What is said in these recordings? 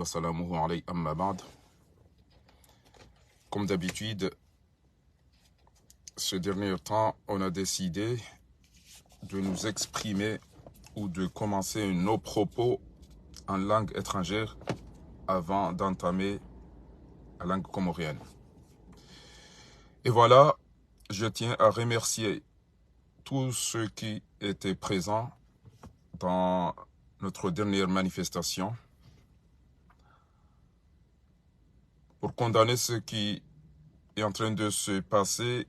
Wassalamuhu alayhi amma ba'd. Comme d'habitude, ce dernier temps, on a décidé de nous exprimer ou de commencer nos propos en langue étrangère avant d'entamer la langue comorienne. Et voilà, je tiens à remercier tous ceux qui étaient présents dans notre dernière manifestation pour condamner ce qui est en train de se passer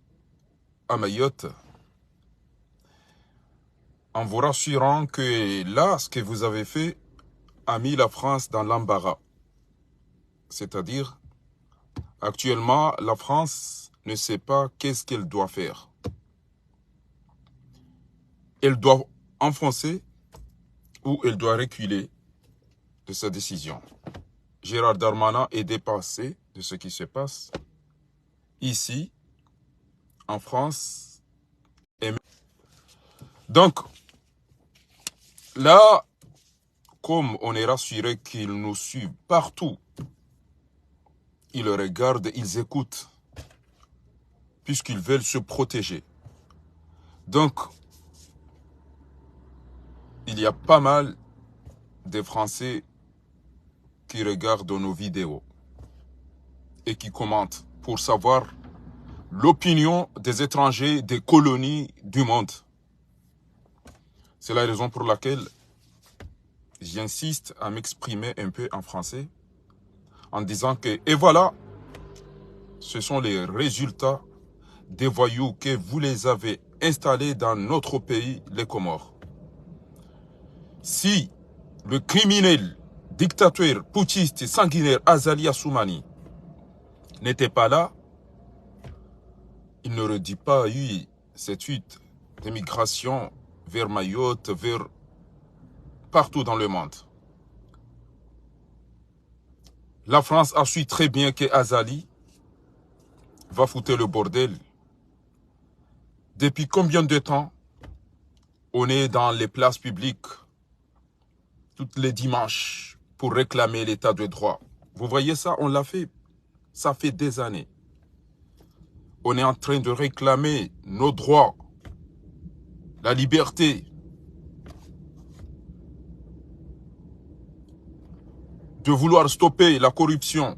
à Mayotte, en vous rassurant que là, ce que vous avez fait a mis la France dans l'embarras. C'est-à-dire, actuellement, la France ne sait pas qu'est-ce qu'elle doit faire. Elle doit enfoncer ou elle doit reculer de sa décision. Gérald Darmanin est dépassé de ce qui se passe ici, en France. Donc, là, comme on est rassuré qu'ils nous suivent partout, ils regardent, ils écoutent, puisqu'ils veulent se protéger. Donc, il y a pas mal de Français qui regardent nos vidéos et qui commentent pour savoir l'opinion des étrangers, des colonies du monde. C'est la raison pour laquelle j'insiste à m'exprimer un peu en français en disant que, et voilà, ce sont les résultats des voyous que vous les avez installés dans notre pays, les Comores. Si le criminel, dictateur, putschiste, sanguinaire Azali Assoumani n'était pas là, il n'aurait pas eu cette fuite d'immigration vers Mayotte, vers partout dans le monde. La France a su très bien que Azali va foutre le bordel. Depuis combien de temps on est dans les places publiques tous les dimanches pour réclamer l'état de droit? Vous voyez ça, on l'a fait. Ça fait des années. On est en train de réclamer nos droits, la liberté, de vouloir stopper la corruption.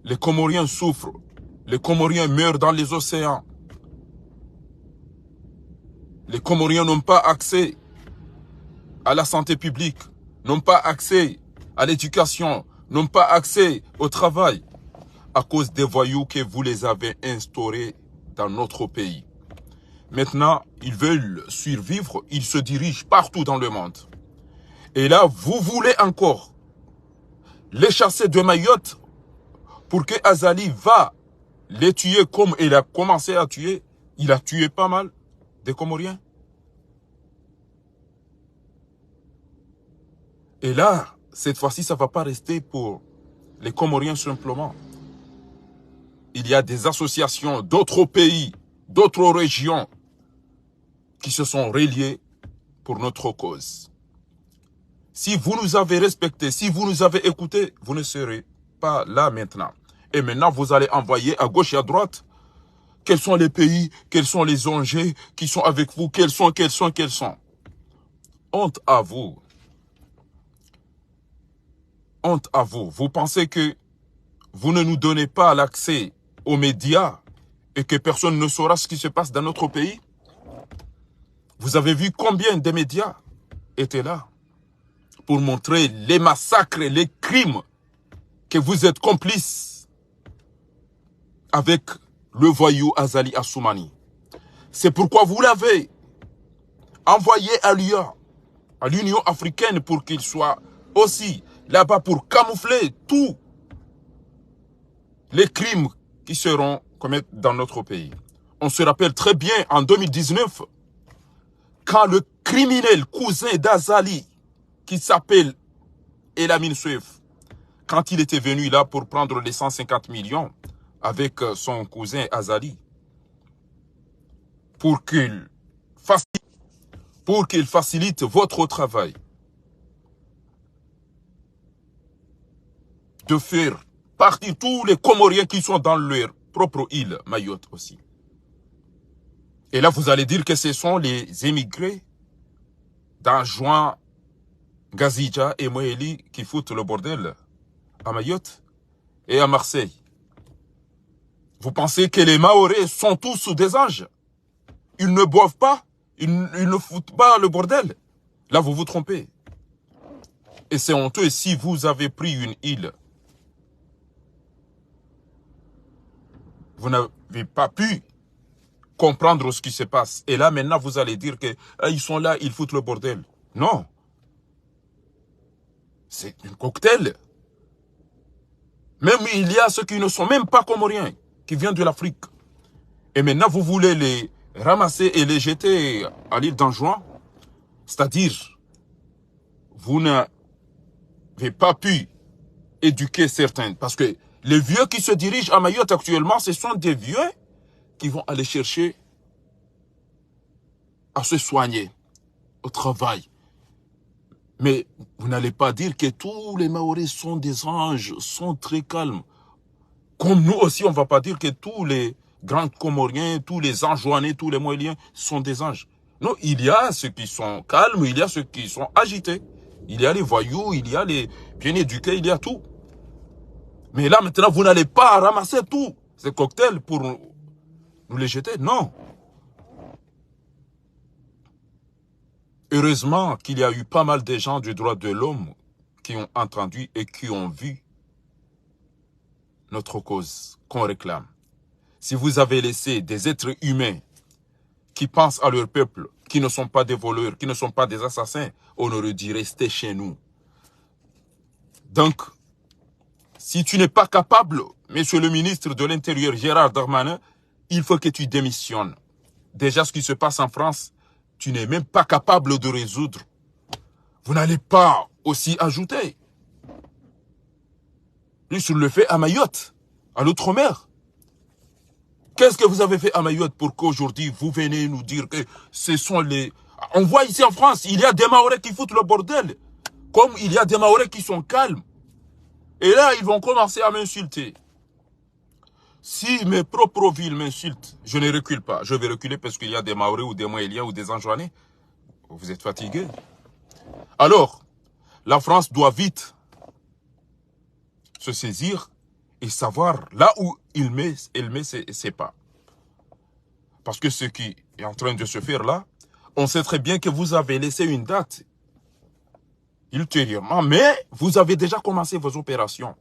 Les Comoriens souffrent, les Comoriens meurent dans les océans. Les Comoriens n'ont pas accès à la santé publique, n'ont pas accès à l'éducation, n'ont pas accès au travail à cause des voyous que vous les avez instaurés dans notre pays. Maintenant, ils veulent survivre, ils se dirigent partout dans le monde. Et là, vous voulez encore les chasser de Mayotte pour que Azali va les tuer comme il a commencé à tuer. Il a tué pas mal des Comoriens. Et là, cette fois-ci, ça ne va pas rester pour les Comoriens simplement. Il y a des associations d'autres pays, d'autres régions qui se sont reliées pour notre cause. Si vous nous avez respectés, si vous nous avez écoutés, vous ne serez pas là maintenant. Et maintenant, vous allez envoyer à gauche et à droite quels sont les pays, quels sont les ONG qui sont avec vous, quels sont. Honte à vous. Honte à vous. Vous pensez que vous ne nous donnez pas l'accès aux médias et que personne ne saura ce qui se passe dans notre pays? Vous avez vu combien de médias étaient là pour montrer les massacres, les crimes que vous êtes complices avec le voyou Azali Assoumani. C'est pourquoi vous l'avez envoyé à l'Union africaine pour qu'il soit aussi là-bas pour camoufler tous les crimes qui seront commis dans notre pays. On se rappelle très bien en 2019, quand le criminel cousin d'Azali, qui s'appelle Elamine Suef, quand il était venu là pour prendre les 150 millions avec son cousin Azali, pour qu'il facilite votre travail. de faire partir tous les Comoriens qui sont dans leur propre île, Mayotte aussi. Et là, vous allez dire que ce sont les émigrés d'Anjouan, Gazidja et Moéli qui foutent le bordel à Mayotte et à Marseille. Vous pensez que les Mahorais sont tous des anges? Ils ne boivent pas, ils ne foutent pas le bordel. Là, vous vous trompez. Et c'est honteux si vous avez pris une île. Vous n'avez pas pu comprendre ce qui se passe. Et là, maintenant, vous allez dire que ils sont là, ils foutent le bordel. Non. C'est un cocktail. Même il y a ceux qui ne sont même pas comoriens, qui viennent de l'Afrique. Et maintenant, vous voulez les ramasser et les jeter à l'île d'Anjouan. C'est-à-dire, vous n'avez pas pu éduquer certains. Parce que les vieux qui se dirigent à Mayotte actuellement, ce sont des vieux qui vont aller chercher à se soigner au travail. Mais vous n'allez pas dire que tous les Mahorais sont des anges, sont très calmes. Comme nous aussi, on ne va pas dire que tous les grands Comoriens, tous les Anjouanais, tous les Moéliens sont des anges. Non, il y a ceux qui sont calmes, il y a ceux qui sont agités. Il y a les voyous, il y a les bien éduqués, il y a tout. Mais là, maintenant, vous n'allez pas ramasser tous ces cocktails pour nous les jeter. Non. Heureusement qu'il y a eu pas mal de gens du droit de l'homme qui ont entendu et qui ont vu notre cause qu'on réclame. Si vous avez laissé des êtres humains qui pensent à leur peuple, qui ne sont pas des voleurs, qui ne sont pas des assassins, on aurait dit rester chez nous. Donc, si tu n'es pas capable, monsieur le ministre de l'Intérieur, Gérard Darmanin, il faut que tu démissionnes. Déjà, ce qui se passe en France, tu n'es même pas capable de résoudre. Vous n'allez pas aussi ajouter. Lui, sur le fait à Mayotte, à l'outre-mer. Qu'est-ce que vous avez fait à Mayotte pour qu'aujourd'hui, vous venez nous dire que ce sont les... On voit ici en France, il y a des Mahorais qui foutent le bordel. Comme il y a des Mahorais qui sont calmes. Et là, ils vont commencer à m'insulter. Si mes propres villes m'insultent, je ne recule pas. Je vais reculer parce qu'il y a des Mahorais ou des Moéliens ou des Anjouanais. Vous êtes fatigués. Alors, la France doit vite se saisir et savoir là où elle met ses pas. Parce que ce qui est en train de se faire là, on sait très bien que vous avez laissé une date ultérieurement, mais vous avez déjà commencé vos opérations.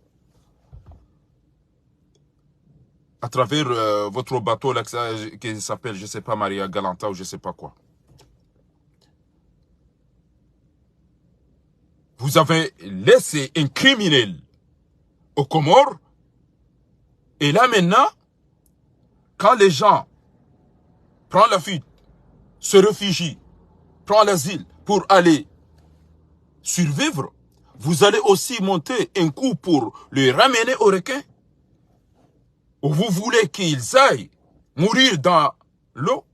À travers votre bateau là, qui s'appelle, je ne sais pas, Maria Galanta ou je ne sais pas quoi. Vous avez laissé un criminel aux Comores. Et là maintenant, quand les gens prennent la fuite, se réfugient, prennent l'asile pour aller survivre, vous allez aussi monter un coup pour les ramener aux requins. Ou vous voulez qu'ils aillent mourir dans l'eau,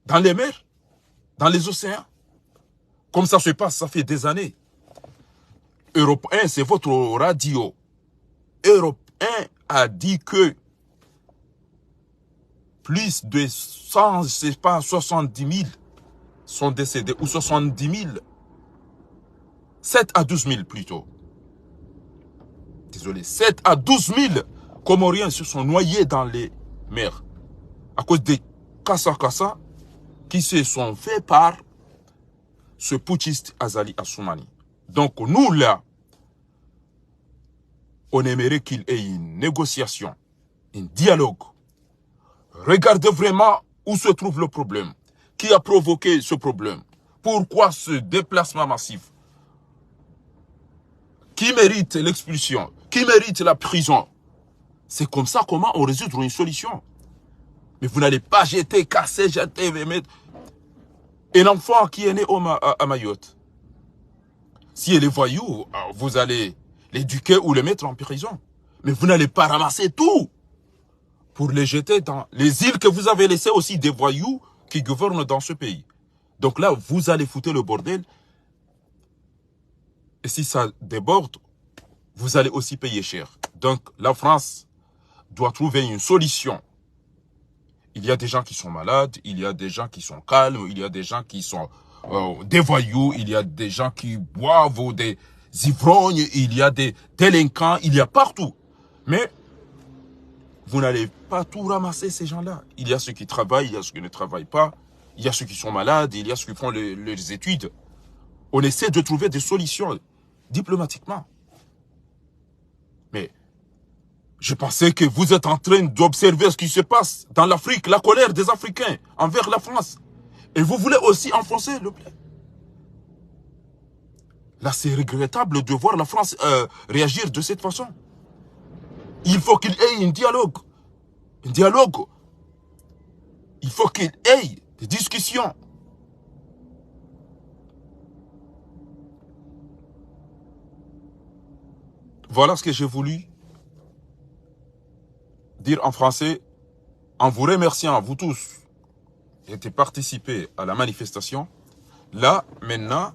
dans les mers, dans les océans. Comme ça se passe, ça fait des années. Europe 1, c'est votre radio. Europe 1 a dit que plus de 100, je sais pas, 70 000 sont décédés, ou 70 000, 7 à 12 000 plutôt. Désolé, 7 à 12 000 Comoriens se sont noyés dans les mers à cause des Kassa-Kassa qui se sont faits par ce putschiste Azali Assoumani. Donc nous là, on aimerait qu'il y ait une négociation, un dialogue. Regardez vraiment où se trouve le problème. Qui a provoqué ce problème? Pourquoi ce déplacement massif? Qui mérite l'expulsion? Qui mérite la prison? C'est comme ça comment on résoudre une solution. Mais vous n'allez pas jeter, casser, jeter, mettre... Un enfant qui est né à Mayotte, si elle est voyou, vous allez l'éduquer ou le mettre en prison. Mais vous n'allez pas ramasser tout pour les jeter dans les îles que vous avez laissées aussi des voyous qui gouvernent dans ce pays. Donc là, vous allez foutre le bordel. Et si ça déborde, vous allez aussi payer cher. Donc, la France doit trouver une solution. Il y a des gens qui sont malades, il y a des gens qui sont calmes, il y a des gens qui sont des voyous, il y a des gens qui boivent ou des ivrognes, il y a des délinquants, il y a partout. Mais vous n'allez pas tout ramasser ces gens-là. Il y a ceux qui travaillent, il y a ceux qui ne travaillent pas, il y a ceux qui sont malades, il y a ceux qui font les études. On essaie de trouver des solutions diplomatiquement. Mais je pensais que vous êtes en train d'observer ce qui se passe dans l'Afrique, la colère des Africains envers la France. Et vous voulez aussi enfoncer le blé. Là, c'est regrettable de voir la France réagir de cette façon. Il faut qu'il ait un dialogue. Un dialogue. Il faut qu'il ait des discussions. Voilà ce que j'ai voulu dire en français, en vous remerciant, vous tous, qui avez participé à la manifestation. Là, maintenant,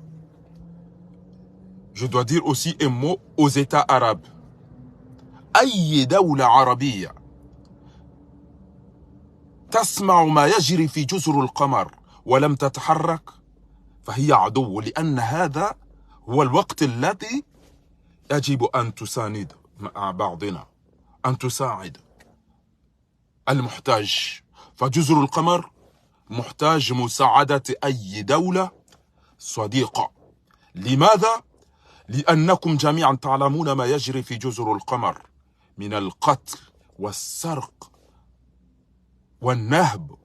je dois dire aussi un mot aux États arabes. أي دولة عربية تسمع ما يجري في جزر القمر ولم تتحرك فهي عدو، لأن هذا هو الوقت الذي يجب أن تساند مع بعضنا، أن تساعد المحتاج. فجزر القمر محتاج مساعدة أي دولة صديقة. لماذا؟ لأنكم جميعا تعلمون ما يجري في جزر القمر من القتل والسرق والنهب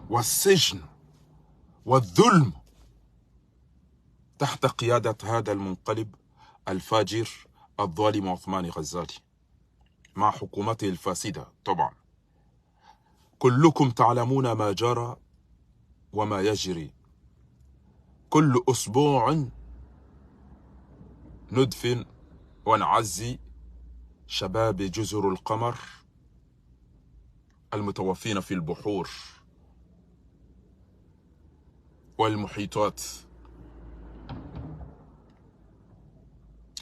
والسجن والظلم تحت قيادة هذا المنقلب الفاجر الظالم عثمان غزالي مع حكومته الفاسدة. طبعا كلكم تعلمون ما جرى وما يجري. كل أسبوع ندفن ونعزي شباب جزر القمر المتوفين في البحور والمحيطات.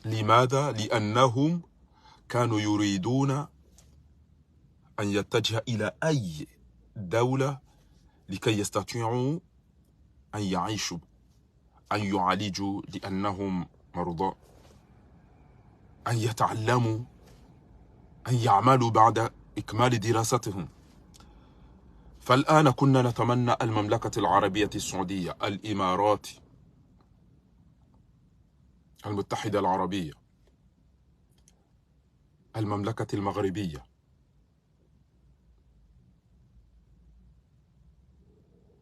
لماذا؟ لأنهم كانوا يريدون أن يتجه إلى أي دولة لكي يستطيعوا أن يعيشوا، أن يعالجوا لأنهم مرضى، أن يتعلموا، أن يعملوا بعد إكمال دراستهم. فالآن كنا نتمنى المملكة العربية السعودية، الإمارات المتحدة العربية، المملكة المغربية،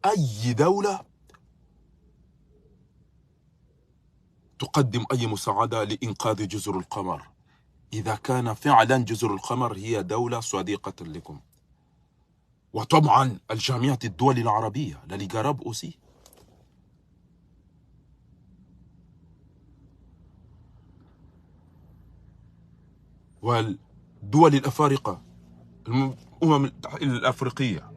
أي دولة تقدم أي مساعدة لإنقاذ جزر القمر، إذا كان فعلا جزر القمر هي دولة صديقة لكم. وطبعا الجامعة الدول العربية la Ligue arabe aussi. والدول الأفارقة، الأمم الأفريقية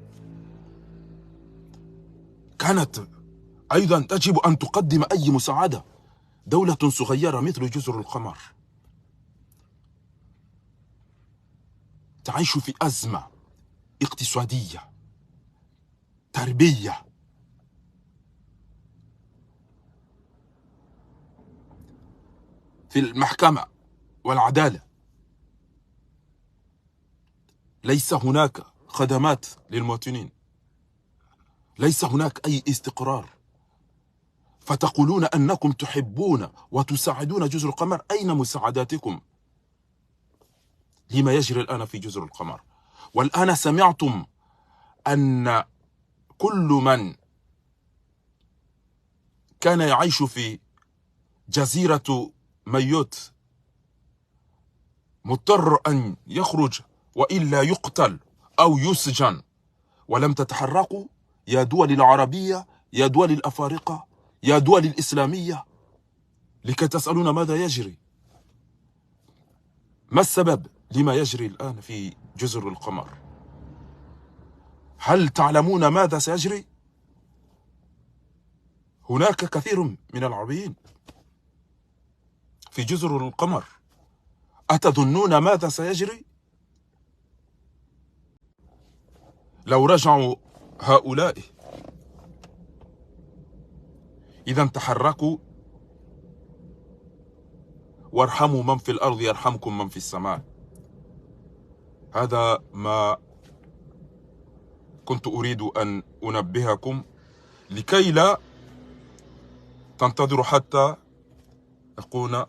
كانت أيضا تجب أن تقدم أي مساعدة. دولة صغيرة مثل جزر القمر تعيش في أزمة اقتصادية، تربية، في المحكمة والعدالة. ليس هناك خدمات للمواطنين، ليس هناك أي استقرار. فتقولون أنكم تحبون وتساعدون جزر القمر، أين مساعداتكم لما يجري الآن في جزر القمر؟ والآن سمعتم أن كل من كان يعيش في جزيرة مايوت مضطر أن يخرج وإلا يقتل أو يسجن. ولم تتحركوا يا دول العربية، يا دول الأفارقة، يا دول الإسلامية، لكي تسألون ماذا يجري. ما السبب لما يجري الآن في جزر القمر؟ هل تعلمون ماذا سيجري؟ هناك كثير من العربيين في جزر القمر. أتظنون ماذا سيجري؟ لو رجعوا هؤلاء إذا تحركوا وارحموا من في الأرض يرحمكم من في السماء. هذا ما كنت أريد أن أنبهكم لكي لا تنتظروا حتى أكون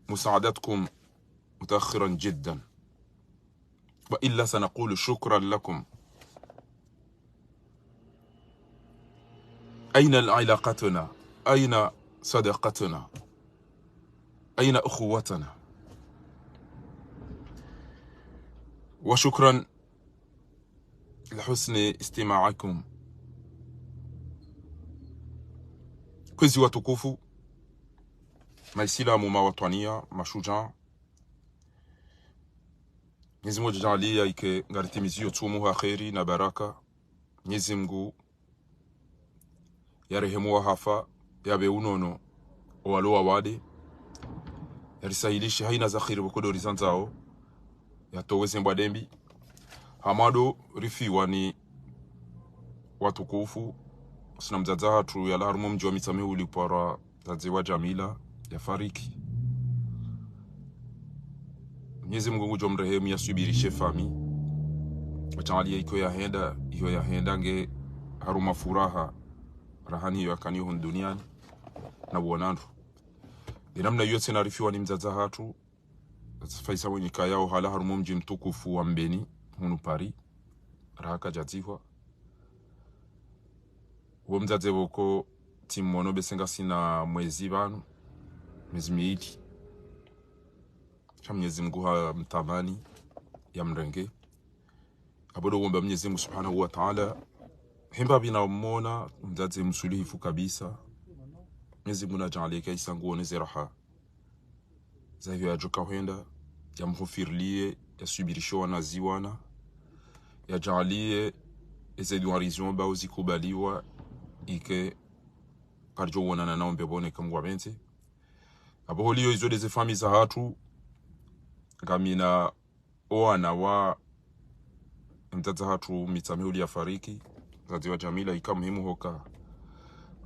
مساعدتكم متأخرا جدا، وإلا سنقول شكرا لكم. أين علاقتنا؟ أين صداقتنا؟ أين أخوتنا؟ وشكرا لحسن استماعكم. Kwezi watukufu, Maislamu mawatania mashujaa, Mwenyezi Mungu ajalie ike ngaritimizio tumuha kheri na baraka. Mwenyezi Mungu yarehemu hafa yabe unono walowa wade yarisahilishe haina za khiri bukodo rizanzao yatoweze mbwadembi hamado rifiwa ni watukufu sina mzazaha tu ya laharumu mji wa mitame ulipara zazewa Jamila ya fariki. Mwenyezi Mungu ngujo mrehemu yasubirishe fami wachalia iko ya henda nge haruma furaha rahani yakaniho duniani na buonandu. Namna yote narifiwa ni mzazaha tu faisa wenye kayao hala harumu mji mtukufu wa Mbeni hunu Paris rahaka jazihwa. Uwo mzaze woko timono besenga sina mwezi banu mwezi miili cha Mwenyezi Mungu mtamani ya mrenge abodo womba Mwenyezi Mungu Subhanahu wa Ta'ala hemba bina mona mzaze msulihifu kabisa. Mwenyezi Mungu najalie kaisa nguone zeraha za hiyo ajoka huenda ya mhufirlie ya subirisho wanaziwana ya jalie ezeduarizon ba uzikubaliwa ike karjo wana na ombe bone kamwa bente abo holio izo deze famille za hatu ngamina oana wa mtaza hatu mitame ya fariki zaziwa Jamila ika muhimu hoka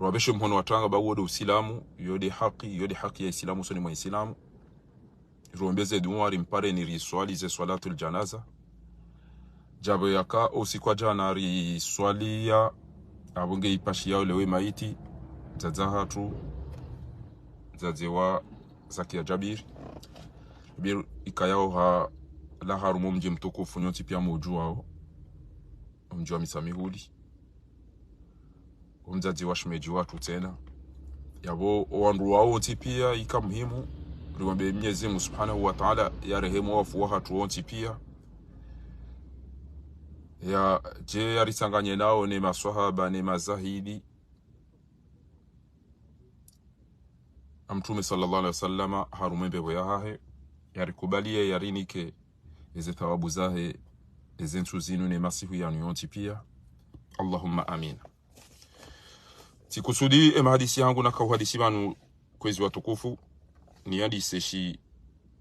rwabeshe mhono watanga ba wodo usilamu yode haki ya islamu soni mwa islamu rombeze duwari mpare ni riswali ze swalatul janaza jabo yaka osikwa jana riswali ya abunge ipashi yao lewe maiti zazaha tu zazewa Zakia Jabir bir ikayao ha la harumu mji mtukufu nyoti pia mujua mji wa misamihuli umzazi wa shimeji watu tena yabo wandu wao pia ika muhimu riwambe Mwenyezi Mungu Subhanahu wa Ta'ala ya rehemu wafu wa hatu wonti pia ya je yarisanganye nao ni maswahaba ni mazahidi Mtume sallallahu alaihi wasallam harumembe boyahe yarikubalie yarinike eze thawabu zahe ezentu zinu ne masihu yanu yonti pia. Allahumma amin. Sikusudi hadisi yangu na kauhadisi banu kwezi watukufu ni hadisi shi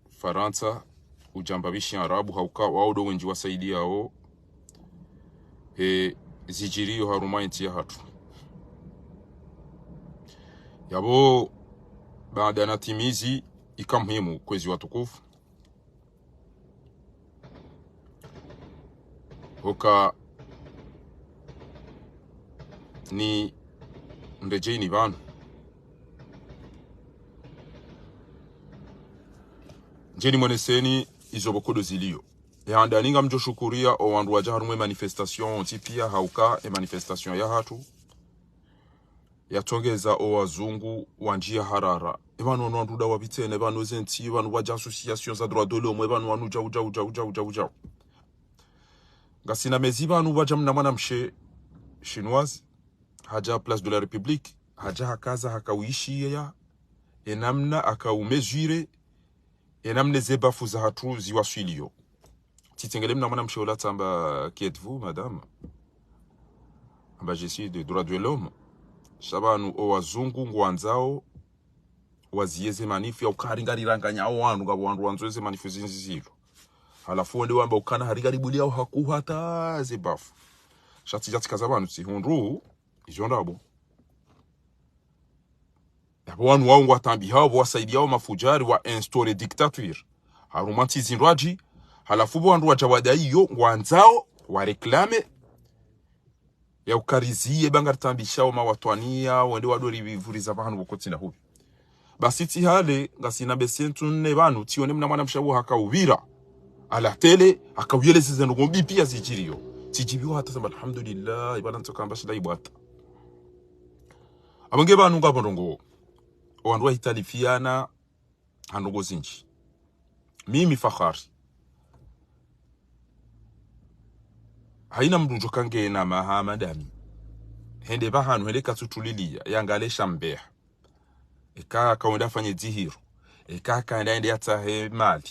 Faransa ujambabishi Arabu hauka waudo wenji wasaidia o zijirio haruma inti ya hatu yabo baada na timizi ikamhimu kwezi watukufu hoka ni ndejeni banu njeni mweneseni izo bokodo zilio ya ndaninga mjo shukuria o wandu wajaharume manifestation tipia hauka manifestation ya hatu ya tongeza o wazungu wanjia harara ebanu wanduda wabitene banu zenti banu waja association za droit de l'homme banu wanu jau gasina mezi banu waja mna mshe chinoise haja place de la République haja hakaza hakawishi ya enamna akaumezure enamne zebafu za hatu ziwaswilio titengele mna mshe ola tamba qui êtes-vous madame amba je suis de droit de l'homme Shabanu o wazungu ngwanzao wazieze manifu ya ukaringariranganya au wandu wanzoeze manifu zinzizilo. Halafu wende wamba ukana harigaribulia au hakuhata zibafu. Shati jati kazabanu si hundu izondabo. Yabo wanu wao watambi hao wasaidia hao mafujari wa instaure dictature. Harumanti zinraji. Halafu wandu wajawada hiyo wanzao wareklame ya ukarizie bangar tambishao mawatwania wende wadori vivuriza vahanu wakotina hubi. Basi ti hale ngasina besentu ne banu tione mna mwana mshabu haka uvira ala tele akawiyele zizendo ngombi pia zijirio tijibiwa hata samba alhamdulillah ibana ntoka mbashida ibata abange banu ngabondongo wandu hitalifiana handogo zinji mimi fakhari haina mdunjo kange na mahamadami hende bahanu hende katutulilia yangale shambea eka kaunda fanye dzihiro eka kaenda ende yatahe mali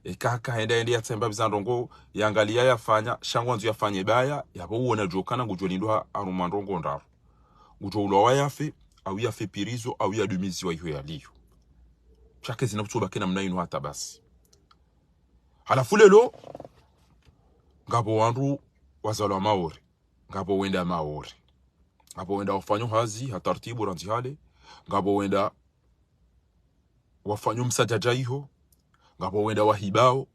eka kaenda ende yatemba bizandongo yangalia yafanya shangwanzu yafanye baya yabo uona jokana ngujolindwa arumandongo ndaro ngujo wa yafe au yafe pirizo au ya dumizi wa hiyo yaliyo chake zinakutoba kena mnaino hata basi. Halafu lelo ngabo wandu wazalwa maori ngabo wenda maori ngabo wenda wafanyo hazi hatartibu ranzihale ngabo wenda wafanyo msajaja iho ngabo wenda wahibao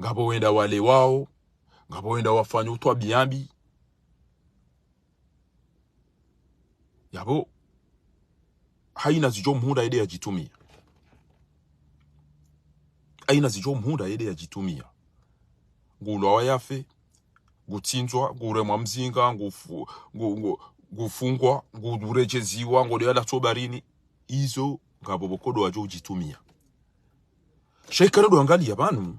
ngabo wenda wale wao ngabo wenda wafanyo utwa biyambi yabo haina zijo mhunda ide ya jitumia haina zijo mhunda ide ya jitumia ngulwa wa yafe gutsinzwa nguremwa mzinga gufungwa ngurejeziwa ngode yala tobarini izo ngabo bokodo wajo ujitumia shekara do angalia banu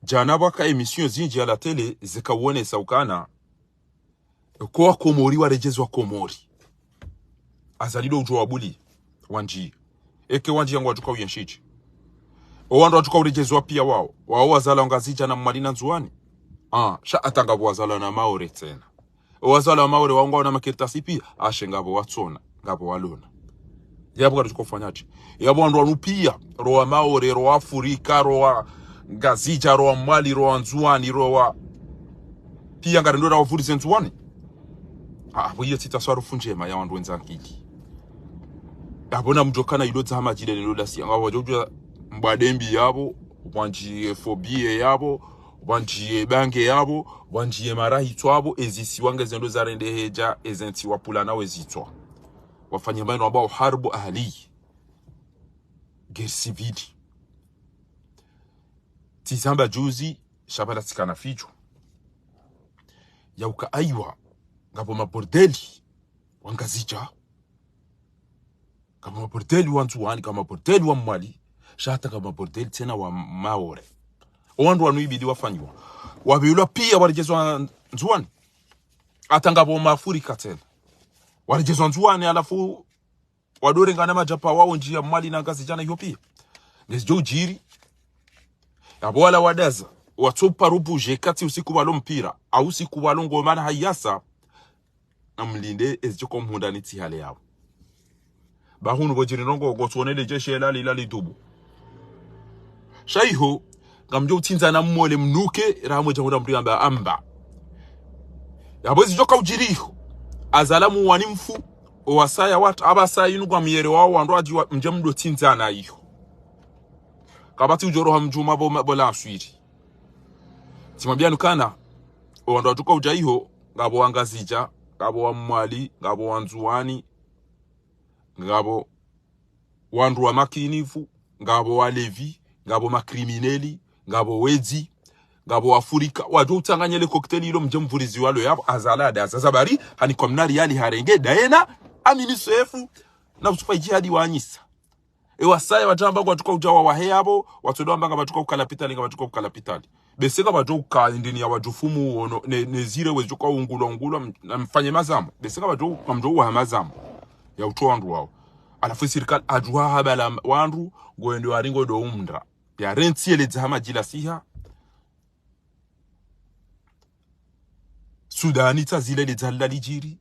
jana baka emission zinji ala tele zikawone saukana kwa komori warejezwa komori azalido ujo wabuli wanji eke wanji yangu watuka uyenshiji owandu watuka urejezwa pia wao wazala ngazija na mmalina nzuani sha atanga wazala na maore tena wazala maore waunga na makirtasi pia ashe ngabo watsona ngabo walona yabo katukofanyaje yabo wandu wanupia roa maore roa Afrika roa ngazija roa mali roa nzuani roa pia ngarindora wafurize nzuani boye titaswarufu njema ya wandu wenzangiki abona mjokana iloza hamajile niloda si ngabo wajoja mbadembi yabo wanjie fobie yabo wanjie bange yabo wanjie marahi twabo ezisi wange zendo zarende heja ezenti wapula na wezitwa wafanya mbano ambao harbu ahli gersividi tizamba juzi shabala tikana fijo yauka aiwa ngabo mabordeli wangazija kama mabordeli wantuani kama mabordeli wa mwali shata kama bordeli tena wa maore owandu wanuibidi wafanywa wabiulwa pia warejezwa nzuani atangabo mafurika tena warejezwa nzuani alafu wadore ngana majapa wao njia mali na ngazi jana hiyo pia ngezo ujiri yabo wala wadaza watopa rubuje kati usiku walo mpira au usiku walo ngomana hayasa amlinde eziko mhunda niti hale yao bahunu bojiri nongo gotwonele jeshe lali dubu shaiho ngamjo utinza na mmole mnuke ramwe jamura mriamba amba yabozi joka ujiriho azalamu wanimfu owasaya watu abasaya inugwa miyere wao wandoaji mjemdo tinza na iyo kabati ujoro hamjuma bola aswiri timabia nukana wandoa tuka ujaiho ngabo wangazija ngabo wa mwali ngabo wanzuani ngabo wandu wa makinifu ngabo wa levi ngabo makrimineli ngabo wezi ngabo Afrika wajo utanganyele cocktail ilo mjemvurizi walo yabo azalada azabari hani komnari yali harenge daena aminisefu na usufa jihadi wanyisa wasaya wajamba kwa tuka ujawa wahe yabo watodo ambanga batuka ukalapitali nga batuka ukalapitali beseka bajo ukandini ya wajufumu nezire wezuka ungulo na mfanye mazamu beseka bajo kamjo wa mazamu ya uto wandu wao alafu sirikali ajuha habala wandu goende waringo do umndra ya renti ele zahama jila siha Sudani tazile le zalla lijiri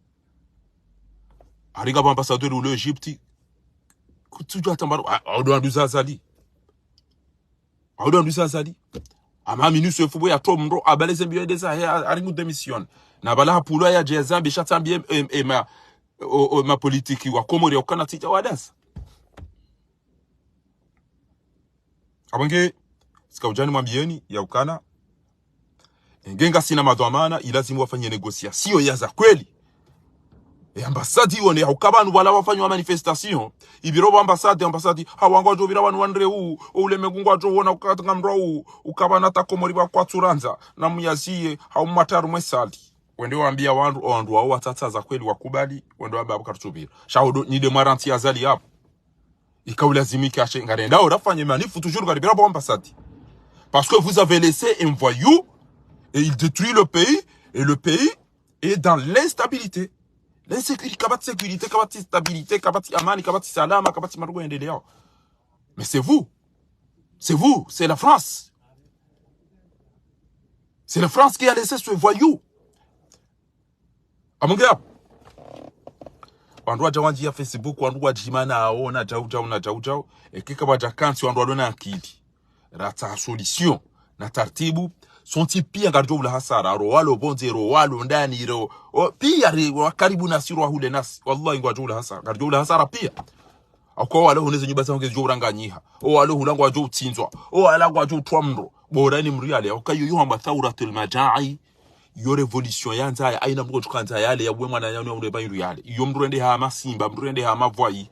ariga ba ambassadeur ulo Egypte tujua tambaro audo anduza zali audo anduza zali ama minus fubo ya to mro abaleze biyo deza ya aringu démission na bala pulo ya jezambi chatambie ma politiki wa komori okana tija wadasa abange sika ujani mwambieni ya ukana ngenga sina madhamana ilazimu wafanye negotiation ya za kweli. Ambassade one ukabanu wala wafanywa manifestation ibirobo ambassade hawango jo bira wanu wanre ule megungo jo wona ukatanga mro ukabana takomori ba kwaturanza na muyaziye haumataru mwesali wende waambia wandu wao watata za kweli wakubali wende waambia bakatubira shahodo ni de maranti azali hapo ikaulazimika ngarenda urafanye manifu toujours garibira ba ambassade parce que vous avez laissé un voyou et il détruit le pays et le pays est dans l'instabilité. L'insécurité, kabati sécurité, kabati stabilité, kabati amani, kabati salama, kabati marugo endelea. Mais c'est vous. C'est vous, c'est la France. C'est la France qui a laissé ce voyou. Amonga. Wandu jawanji ya Facebook, wandu jimana aona jau et kika wajakansi wandu dona akili. Rata solution na tartibu sonti pia ngarjo ula hasara ro walo bonze ro walo ndani ro pia wa karibu na siro hule nasi wallahi ngwajo ula hasara ngarjo ula hasara pia akwa wale huneze nyumba zangu ngejo uranganyiha wale hulango wajo utsinzwa wala ngwajo twamro borani mriale okayo yuhamba thawratul majai yo revolution yanza aina mgo tukanza yale ya bwemwa na yano ureba yale iyo mrende ha masimba mrende ha mavwai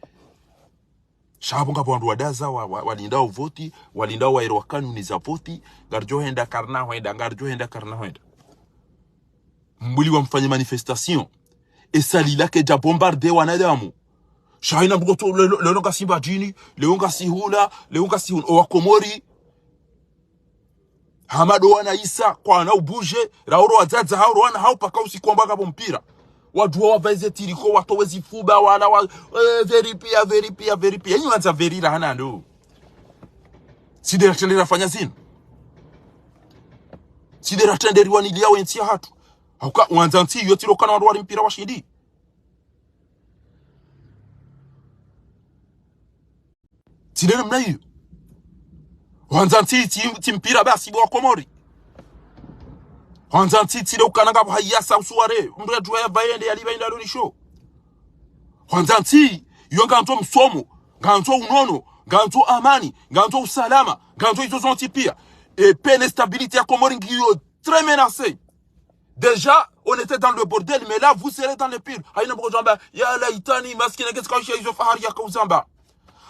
shabu ngabo wandu wadaza walindao voti walindao wairo kanuni za voti garjo henda karna hoenda mbuli wa mfanye manifestation esali lake ja bombarder wanadamu shaina mgoto leo ngasimba jini leo ngasihula o wakomori hamado wana isa kwa na ubuje rauro wazaza hauro wana haupa kausi kwamba gabo mpira wadu waveze tiriko watowezi fuba wala very pia yenyu anza verira hana ndo sidera tendera fanya zinu sidera tenderi wanilia wentia hatu hauka wanza nti yotiro kana wadu wali mpira washindi sidera mnayo wanza nti mpira basi bwa komori Hanza ntitire ukananga buhayasa usuware mndu yajua ya bayende yalibainda loni show Hanza nti yonganto msomo ganto unono ganto amani ganto usalama ganto izozonti pia et paix et stabilité à Comores très menacée. Déjà on était dans le bordel mais là vous serez dans le pire haina mkojamba ya laitani maskina ngezi kausha hizo fahari ya kauzamba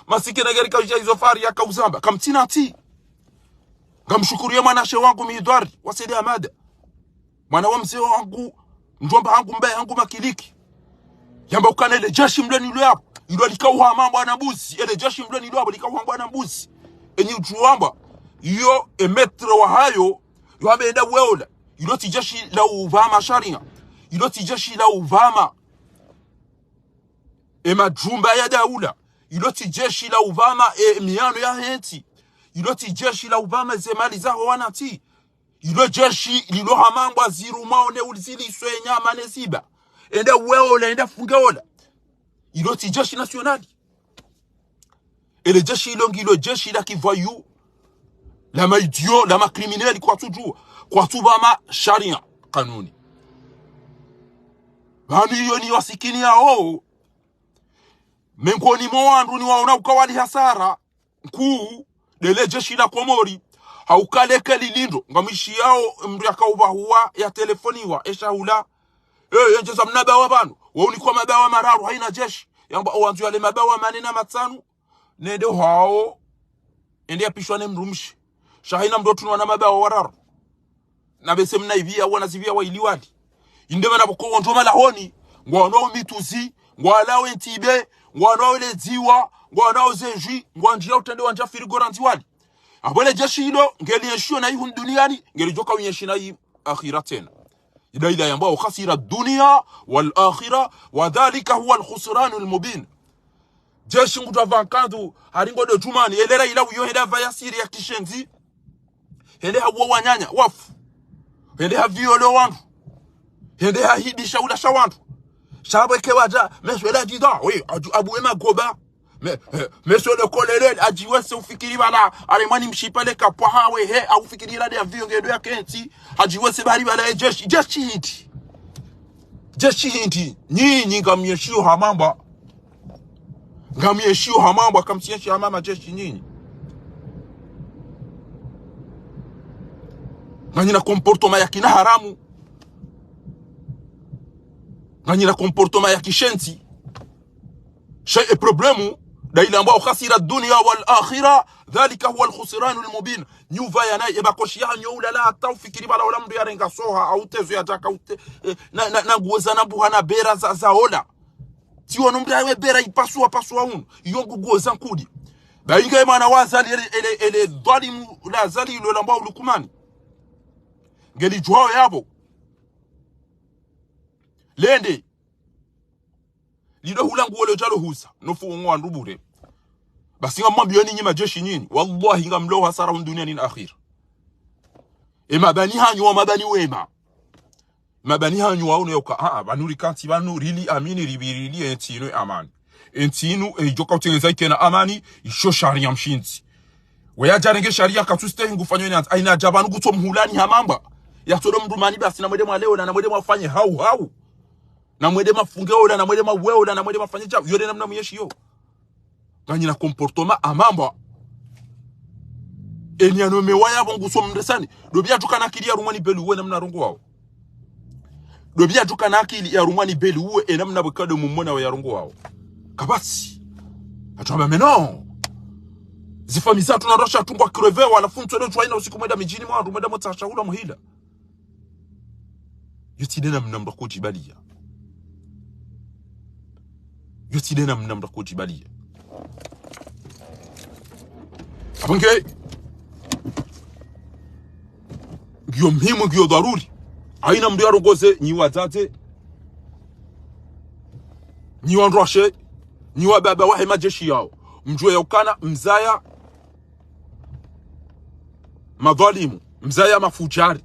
maskina ngezi kausha hizo fahari ya kauzamba kamtina nti ngamshukuria mwanashe wangu Midwari wasidi Amada mwana wa mzee wangu njomba wangu mbaye wangu makiliki yamba ukanele jeshi mleni lwe hapo ilo likauha mambo na mbuzi ele jeshi mleni lwe hapo likauha mambo na mbuzi enyi utuamba iyo emetro wa hayo yo ameenda weola ilo tijeshi la uvama sharia ilo tijeshi la uvama majumba ya daula ilo tijeshi la uvama miano ya henti ilo tijeshi la uvama zemali zao wanati ilo jeshi lilo hamambwa ziru maone ulizili swenya manesiba enda weola enda fungeola ilo tijeshi nationali ele jeshi longi ilo jeshi la kivoyou la maidio la macriminel kwa tujua kwa tubama sharia kanuni bani yoni wasikini yao menkoni mwandu ni waona ukawali hasara nkuu dele jeshi la Komori haukaleke lilindo ngamishi yao mndu yakauba huwa ya telefoniwa eshahula yenjeza mnabawa banu wauni kwa mabawa mararu haina jeshi yamba owanzu yale mabawa manena matanu nende hao ende yapishwane mrumshi shahina mdotu wana mabawa wararu na bese mnaivia wanazivia wailiwadi inde wana boko ndoma lahoni ngwanao mituzi ngwalao ntibe ngwanao leziwa ngwanao zenji ngwanjia utende wanja firigoranti wali abole jeshi hilo ngeli yeshio na hii duniani ngeli joka unyeshi na hii akhira tena ila yambao khasira dunia wal akhira wadhalika huwa al-khusran al-mubin jeshi ngutavankadu haringo de jumani elera ila uyo heda vaya siri ya kishenzi hende hawo wanyanya wafu hende haviolo wantu hende hahidisha ula shawantu shabeke waja meswela jida we abu ema goba Monsieur le colonel ajiwe se ufikiri bala alemani mshipale kapwa hawe he au fikiri la de avion ngedo ya kenti ajiwe se bali bala jeshi hindi nyinyi ngamyeshiyo hamamba kamsiyeshi hamama jeshi nyinyi nganyina comportement ya kina haramu nganyina comportement ya kishenzi shay problemu daila ambao khasira dunya wal akhirah dhalika huwa al khusran al mubin nyuva yana ebakoshi yanyo ulala hata ufikiri bala wala mndu yarenga soha au tezo yataka na nguoza na buhana bera za ola ti wono mndu yawe bera ipasua unu yongo guoza nkudi bainga mana wazali ele dhalimu la zali lo ambao lukumani ngeli jwao yabo lende lido hulangu wole jalo husa nofu ngwa ndubure basi nga mwambioni nyima jeshi nyini wallahi nga mlo hasara dunia ni akhir mabani hanyu wa mabani wema mabani hanyu wa yoka banuri kanti banu rili amini ribirili entino amani entino joka utengeneza ikena amani isho sharia mshinzi weya jarenge sharia katuste ngufanywe ni aina jabanu guto mhulani hamamba ya todo mdumani basi na mwede mwa leo na mwede mwafanye hau na mwede mafunge ola na mwede mawe ola na mwede mafanye cha yode namna myeshi yo nganyina comportement amamba eniano mewaya bongo so mndesani dobia tukana akili ya rumani belu uwe namna rongo wao dobia tukana akili ya rumani belu uwe namna bukado mumona wa ya rongo wao kabasi atamba meno zifamisa tunarosha tungwa kreve wala funto leo twaina usiku mweda mijini mwa rumeda mutashahula muhila yotidena mnamda kujibalia yotidena mnamda kujibalia abonge gyo mhimu gyo dharuri aina mndu yarongoze nyi watate nyi wandroshe nyi wababa wahe majeshi yao mjue yaukana mzaya madhalimu mzaya mafujari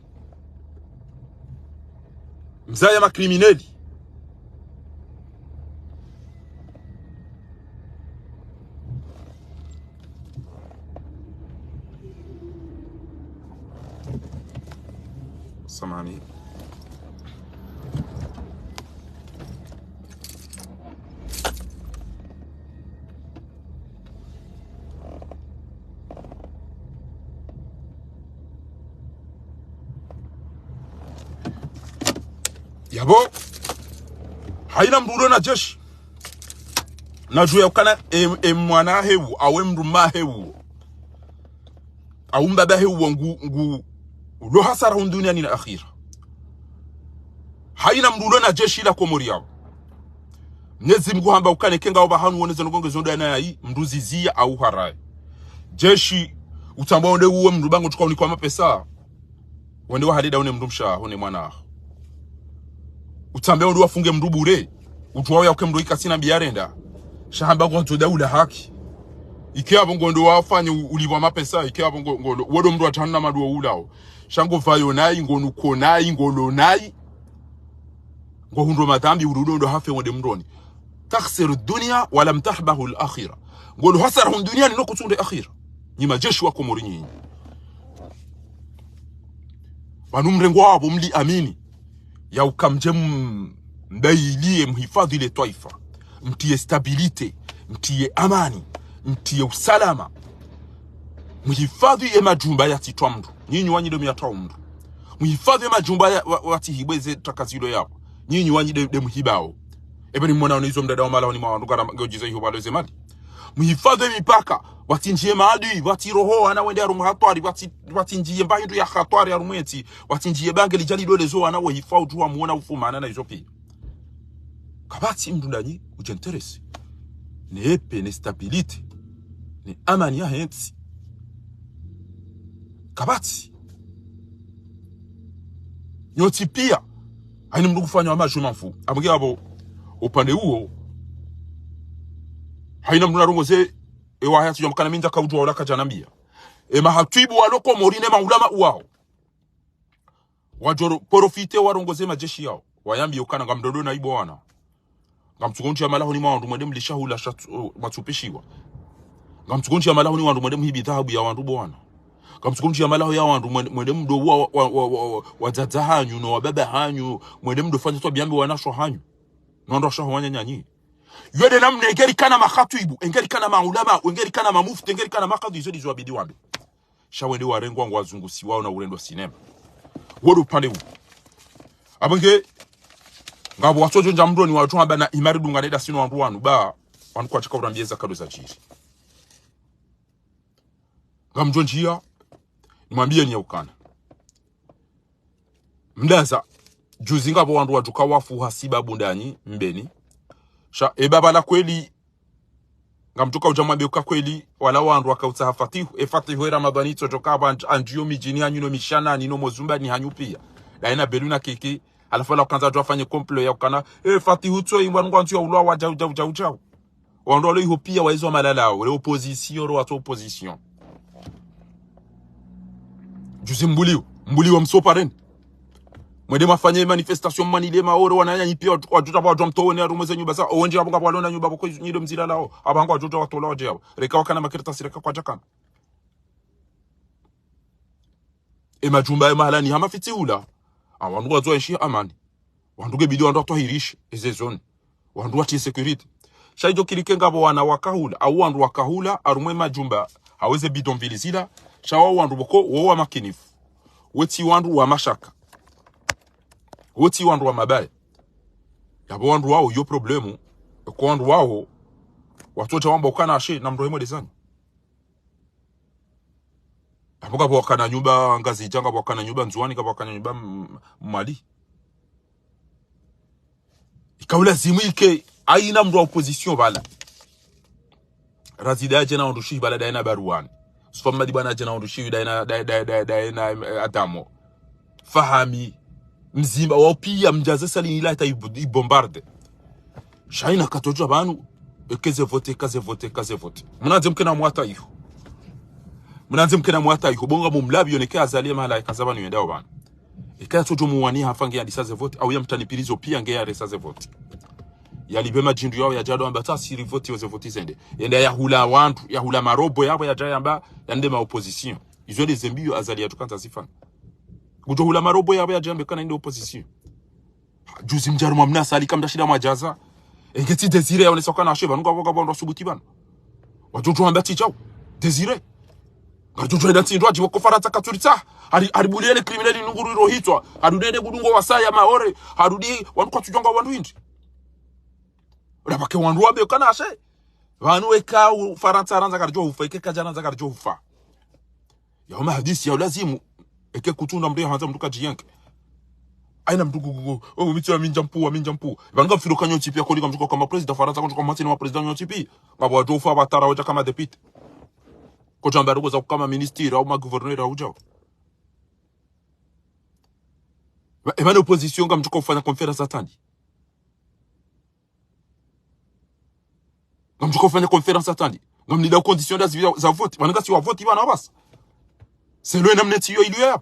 mzaya makrimineli samani yabo haina mdudo na jeshi najua ukana mwana hewu awe mruma hewu au mbaba hewu ngu lo hasara dunia ni akhira haina mdudo na jeshi la komori yao Mwenyezi Mungu hamba ukane kenga oba hanu woneze ngonge zonda na yi mduzizia au harai jeshi utambao nde uwe mrubango tukao ni kwa mapesa wende wa halida one mrumsha one mwana utambao ndu wafunge mrubure utwao ya ukemro ikasina biarenda shahamba ngo daula haki ikia bongo ndo wafanye ulivwa mapesa ikia bongo ngolo wodo mndu atana maduo ulao shango vayo nayi ngonu konayi ngolo nayi ngo hundo madhambi urudo ndo hafe wode mndoni takhsiru dunya wala mtahbahu al-akhirah ngolo hasara dunia ni nokutunde akhira ni majeshi wako mori nyinyi wanumrengo wabo mli amini ya ukamje mbailie mhifadhi ile taifa mtie stabilite mtie amani mtie usalama mhifadhi majumba ya titwa mndu nyinyi wanyi ya twa mndu mhifadhi majumba ya wati hibweze takazilo yao nyinyi wanyi de mhibao ebeni mwana unizo mdada wa mala wani mwanduka ngojiza hiyo baloze mali mhifadhi mipaka watinjie maadui watiroho ana wende arumu hatwari watinjie mbahindu ya hatwari arumweti watinjie bange lijali dole zo ana wahifadhi wa muona ufumana na hizo pia kabati mndu ndani ujenteresi ni epe ni stabilite ni amani ya hensi kabati nyoti pia haini mndu kufanya amaju manfu amuge abo upande huo haina mndu narongoze ewa hayatu yomkana minja kaudwa wala kajanambia mahatibu waloko morine maulama uwao wajoro porofite warongoze majeshi yao wayambi ukana ngamdodo na ibo wana ngamtukonji amalaho ni mwandu mwedem lishahula matupeshiwa ngamtukonji amalaho ni wandu mwedem hibi dhahabu ya wandu bwana ngamtukonji amalaho ya wandu mwedem do wa dada hanyu no baba hanyu mwedem do fanya to biambe wanasho hanyu nondo sho wanya nyanyi yede namne engeri kana makhatibu engeri kana maulama engeri kana mamufti engeri kana makadhi zodi zwabidi wambe shawende warengwa ngo wazungusi wao na urendo sinema wodu pande hu abange ngabo watojo njamdo ni watu amba na imari dunga neda sino wandu wanu ba wanu kwa chika urambieza kado za chiri ngamjonjia nimwambie ni ukana mdaza juzi ngabo wandu wajuka wafu hasiba bundani mbeni sha ebaba la kweli ngamtuka ujamwambie uka kweli wala wandu wakauta fatihu fatihu ramadhani totoka anjio mijini hanyuno mishana nino mozumba ni hanyu pia daina beluna kiki alafu la kanza afanye complot ya ukana fatihu to imwa ngwantu ya ulwa wa jau wando lo pia waizo malala le opposition ro ato opposition juzi mbuliwa msopareni mwede mafanye manifestation manile maoro wananya nyipia wajuta ba jomto ne rumeze nyumba sa onje abo ngabalo na nyumba bako nyido mzira lao abango wajuta watola waje abo reka wakana makirita sireka kwa jakana majumba ya mahalani hama fitiula awandu wazo ishi amani wanduge bidi wandu atohirishi eze zone wandu wati security shaijo kilike ngabo wana wakahula au wandu wakahula arumwe majumba haweze bidonville zila shawa wandu boko wowa makinifu weti wandu wa mashaka woti wandu wa mabaya yabo wandu wao yo problemu kwa wandu wao watoto wamba ukana ashe na mdohemo dezani apoka wakana nyumba ngazi janga wakana nyumba nzuani kaba wakana nyumba mali ikaula zimike aina mdu wa opposition bala razida jena ondushi bala daina baruani sufama di bana jena ondushi daina adamo fahami mzimba wapia mjaze sali ila ita ibombarde shaina katojo banu kaze vote mnaanze mkena mwata hiyo bonga mumlabi yoneke azalie mahala kazaba ni ndao bana ikaya tojo muwani hafange ya lisaze vote au ya mtanipilizo pia nge ya lisaze vote ya libema jindu yao ya jado amba ta siri vote yoze vote zende yenda ya hula wantu ya hula marobo yabo ya jaya amba ya ndema opposition izo de zembiyo azalia tukanza sifana kujo hula marobo yabo ya jambe kana inde opposition juzi mjaru mwamna sali kamda shida majaza engeti desire yone soka na sheba nuko boga bondo subuti bana wajojo amba tichao desire ngajojo enda tindwa jibo kofarata katurita haribulele criminali nunguru rohitwa harudede budungo wasaya maore harudi wandu kwatujonga wandu indi urabake wandu wabe kana ashe vanu weka faranta ranza karjo ufa ikeka jana ranza karjo ufa yaoma hadisi ya lazimu eke kutunda mbe hanza mduka jiyanke aina mdugu mitiwa minjampu banga firuka nyoti pia kolika mduka kama president Faransa kwa matini wa president nyoti pia babo watofa batara waja kama deputy ko jamba rugo za kama minister au gouverneur au jao ebana opposition kama mduka ufanya conference atandi ngamduka ufanya conference atandi ngamnida condition za vote bananga si wa vote bana basi c'est le namneti yo ilu ya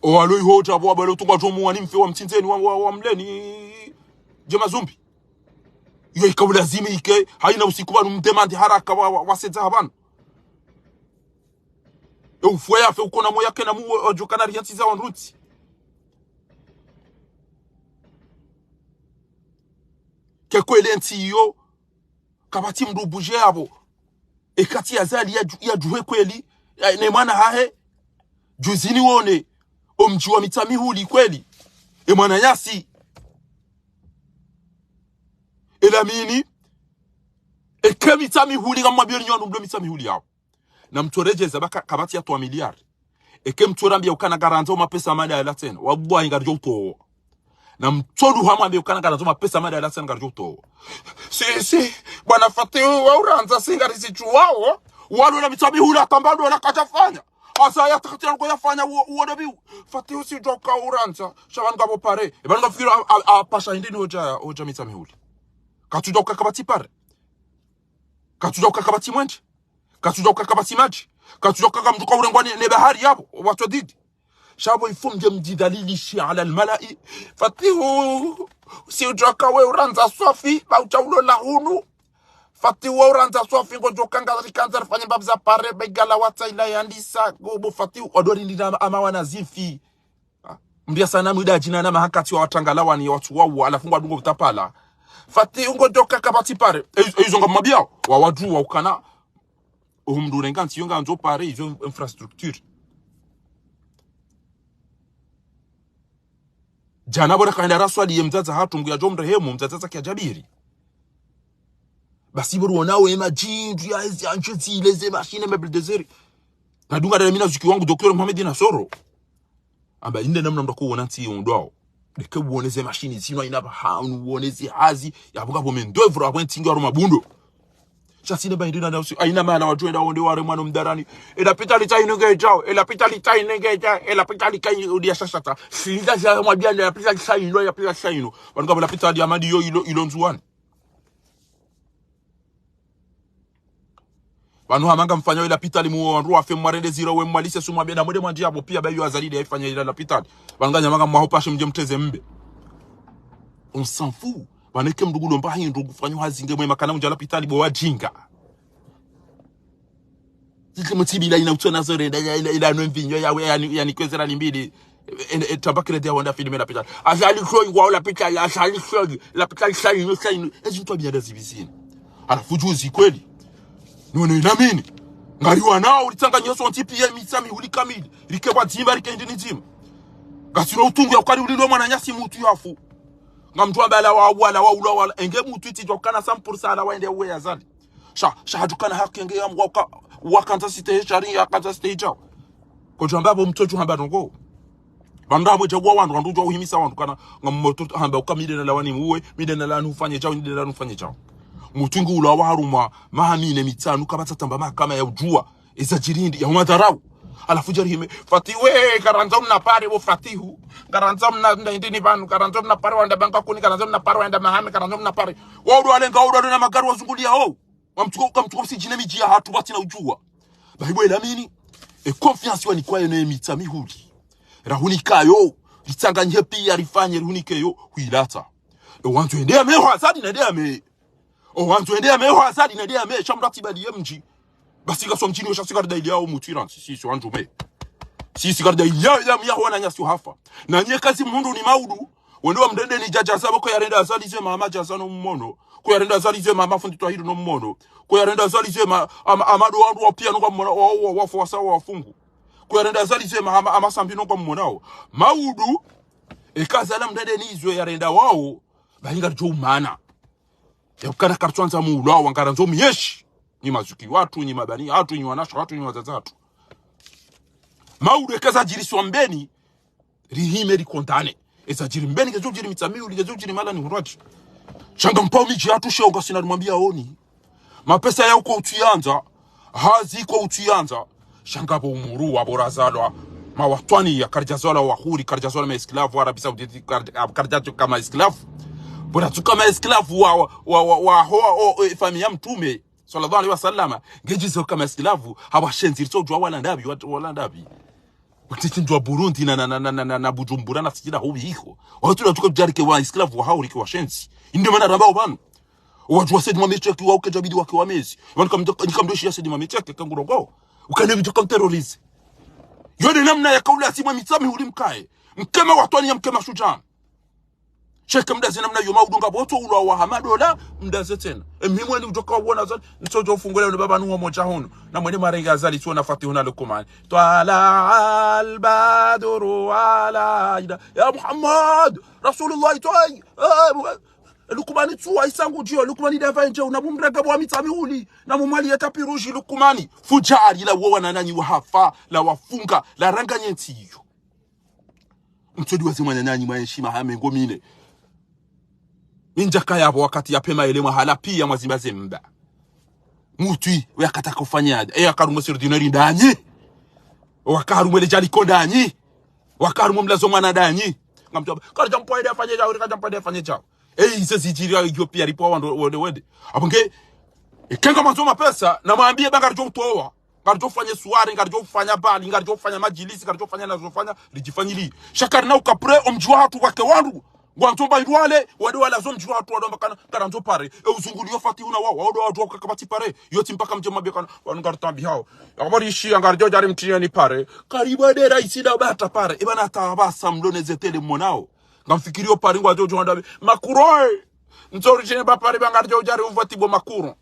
o alo ihoja bo abalo tunga jomu wani mfe wa mtsinzeni wa mleni jema zumbi yo ikabula zimi ike haina usiku banu mdemande haraka wasedza bana ufuya fe ukona moya kena mu ojukana rianti za onruti ke kwelenti yo kabati mdu buje abo ekati azali ya juwe kweli ne mwana hahe juzini wone omji wa mitamihuli kweli mwana yasi elamini kemi mitamihuli kama bioni nyono mdo mitamihuli yao na mtorejeza baka kabati ya 3 miliari mtorambia ukana garanzo mapesa mada ya latena wabwa ingarjo to na mtodu hamwambia ukana garanzo mapesa mada ya latena ngarjo to si bwana Fateu wa uranza singari sichuwao walo na mitamihuli atambado na kachafanya asa ya takatira ngo yafanya uone bi Fateu si joka uranza shaban ngabo pare ebanga fikira pasha indini hoja mitamihuli katujoka kabati pare katujoka kabati mwanje katujoka kabati maji katujoka kama mtuka urengwani ne bahari yabo watu didi Shabo ifumge mjidhalilishi ala almalai. Fatihu si ujoka we uranza swafi ba uchaulola hunu. Fatihu we uranza swafi ngojokanga rikanza rifanye babza pare begala wata ila yandisa gobo fatihu odori ndina amawana zifi. Mbia sana muda jina na mahakati wa watangalawa ni watu wawu alafungwa dungo vitapala. Fatihu ngojoka kabati pare. Ezo nga mabia wa wadu wa ukana. Uhumdu renganti yunga nzo pare izo infrastructure. Jana bora kaenda raswali ye mzaza hatu mguya jomre hemu mzaza kia jabiri. Basi buru wanawe majindu ya ezi anchezi ileze machine meble dezeri. Nadunga dada mina zuki wangu Dr. Mohamed Nasoro. Amba inde namna mdako wananti yondwao. Deke uoneze machine zino inaba haunu uoneze hazi. Ya buka po mendovro akwen tingi waro mabundo. Chasine ba indina na aina mala wajwenda wonde ware mwano mdarani. Ela pita lita inenge jao. Ela pita lita inenge jao. Ela pita lita udia shashata. Shinda za mwabianda ela pita lita ino. Ela pita lita ino. Wanuka ela pita di amadi yo ilo nzuwani. Wanu hamanga mfanyo ela pita limu wanru wafe mwarende ziro we mwalise sumwabia na mwede mwanjiabo pia bayu azalide ya ifanya ila pita. Wanuka nyamanga mwahopashe mje mteze mbe. On s'en fout. Waneke mdugulo mbahi ndugu fanyo hazinge mwe makana mjala pitali bo wajinga. Zike mutibila ina utona zore ila nwenvinyo yawe yani kwezera limbidi. Tabakire dia wanda filime la pitali. Azali shoyi wa la pitali, azali shoyi la pitali sayi. Ezi mtu abiyada zibizini. Alafujuzi kweli. Nwane inamini. Ngari wanao ulitanga nyoso ntipi ya mitami ulikamili. Rikewa timba rikendi nitimu. Gasiro utungu ya ukari ulilo mwana nyasi mutu yafu. Ngamjua bala wala wala enge mutwiti jokana 100% ala waende uwe yazali. Shahadukana haki enge ya wakanta site shari ya kanta site jao. Kujamba bo mtoto hamba dongo. Bandabo jabwa wandu randu jo uhimisa wandu kana ngamoto hamba ukamide na lawani uwe mide na lanu ufanye jao mide na lanu ufanye jao. Mutungu ula waharuma mahamine mitanu kabata tamba mahakama ya ujua ezajirindi ya umadharau. Alafu jarime fatiwe karanzom na pare wo fatihu karanzom na ndini banu karanzom na pare wanda banka kuni karanzom na pare wanda mahame karanzom na pare waudo alenga waudo na magaru wazungulia ho wamtuko si jina miji ya hatu bati na ujua bahibo elamini confiance wani kwa yene mitami huli rahunika yo litanganye pia rifanye rahunike yo huilata wantu endea me hazadi na endea me wantu endea me hazadi na endea me shamrati bali mji basi gaswa mchini wa shasika da ilia o mutiransi sisi wanjume sisi garda ilia ya wana nyasi hafa na nye kazi mundu ni maudu wendo mdende ni jaja sabo ko yarenda azalize mama jaza no mmono ko yarenda azalize mama fundi to hido no mmono ko yarenda azalize amado wandu wa pia no kwa mmono wa fwasa wa fungu ko yarenda azalize mama amasambi no kwa mmonao maudu ekazala mdende ni izwe yarenda wao bahinga jo mana yakana kartwanza mu lawa ngaranzo miyeshi ni mazuki watu ni mabani watu ni wanasho watu ni wazazi watu maude kaza jiri swambeni rihime rikontane eza jiri mbeni kezo jiri mitamiu kezo jiri mala ni hurati changa mpao miji hatu shauka sinarumambia oni mapesa ya uko utuyanza hazi kwa utuyanza shanga po umuru wa borazalwa mawatwani ya karjazola wahuri karjazola ma esklavu Arabi Sauditi karjazo kama esklavu bora tukama esklavu wa familia mtume sallallahu alaihi wasallam ngejizo kama esklavu hawashenzi ritojwa wala ndabi Wakati Burundi na Bujumbura na sijida hubi hiko watu natuka jarike wa esklavu wa hauri kwa shenzi ndio maana rambao banu watu wasedi mamecheki wa ukajabidi wake wa mezi nikamdoshi ya sedi mamecheki kangurogo ukane vitu terrorize yode namna ya kauli asimwa mitami ulimkae mkema watu ni mkema shujaa cheka mdaze namna yo maudunga boto ulwa wa hamadola mdaze tena mimwe ni kutoka uona zani nitojo ufungule ni baba nuwa moja hono na mwene marenga azali tuwa na fatihuna lukumani twala albadru ala ya Muhammad Rasulullah twai lukumani tuwa isangu jio lukumani deva nje unabumrega wa mitami uli na mumali ya tapiruji lukumani fujari la uwa nanyi wahafa la wafunga la ranga nyentiyo mtodi wazimanya nanyi maeshima hame ngomine Injaka yabo wakati ya pema ele mahala pia mwazimbaze mba. Mutui wakata kufanyada. Yakarumo sirdinari ndanyi. Wakarumo le jaliko ndanyi. Wakarumo mlazo mwana ndanyi. Ngamtoba karja mpoide afanye jao karja mpoide afanye jao. Ize zijiri ya Ethiopia ripo wande. Abonge kenga manzoma pesa na maambie banga rjo mtoa. Ngarjo fanya suare, ngarjo fanya bali, ngarjo fanya majilisi, ngarjo fanya nazofanya, lijifanyili. Shakarina ukapre omjua hatu wake wandu. Gwantomba idwale, wade wala zo mjua hatu wadamba kana karanzo pare. Uzungulio fati una wao, wado wadu wakakabati pare. Yoti mpaka mjema bekana, wanungartambi hao. Yakabari ishi, ngarjo jari mtinya ni pare. Kariba dera isida bata pare. Ibana tabasa mlone zetele monao. Ngamfikirio pare ngwa jojo wandabe. Makuroi! Nzori chene bapare bangarjo jari uvati bo makuro.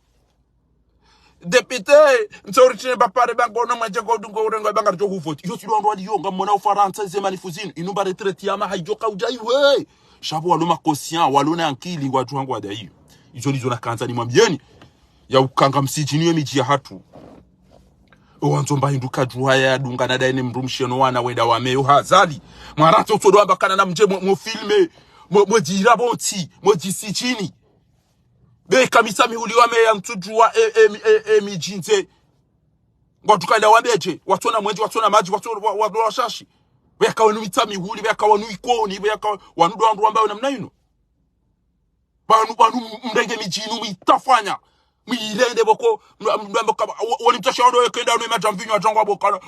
Député, nsoricine bapare bangono majego dungo urengo bangarjo huvoti. Yo tido ndo adiyo ngamona ufaransa ze manifuzini. Inumba retraite yama haijoka ujaiwe. Shabo waloma conscient, walona ankili ngwa tuangu wadaiyo. Izo lizo na kanza ni mwambieni. Ya ukanga msijini we miji ya hatu. Owanzomba hinduka juha ya dunga na daine mrumsheno wana weda wameyo hazali. Mwarato utodo ambakana na mje mo filme. Mo jirabonti, mo jisichini. Be kamisa mihuli wame ya mtujua mijinze. Ngwatukanda wabeje, watona mwenji, watona maji, watona washashi. Weka wanu mita mihuli, weka wanu ikoni, weka wanu doandu wambayo na mnaino. Wanu mrenge mijinu, mitafanya. Mwilende boko, wali mtasha wado wekenda wanu imajamvinyo wajangwa bokana.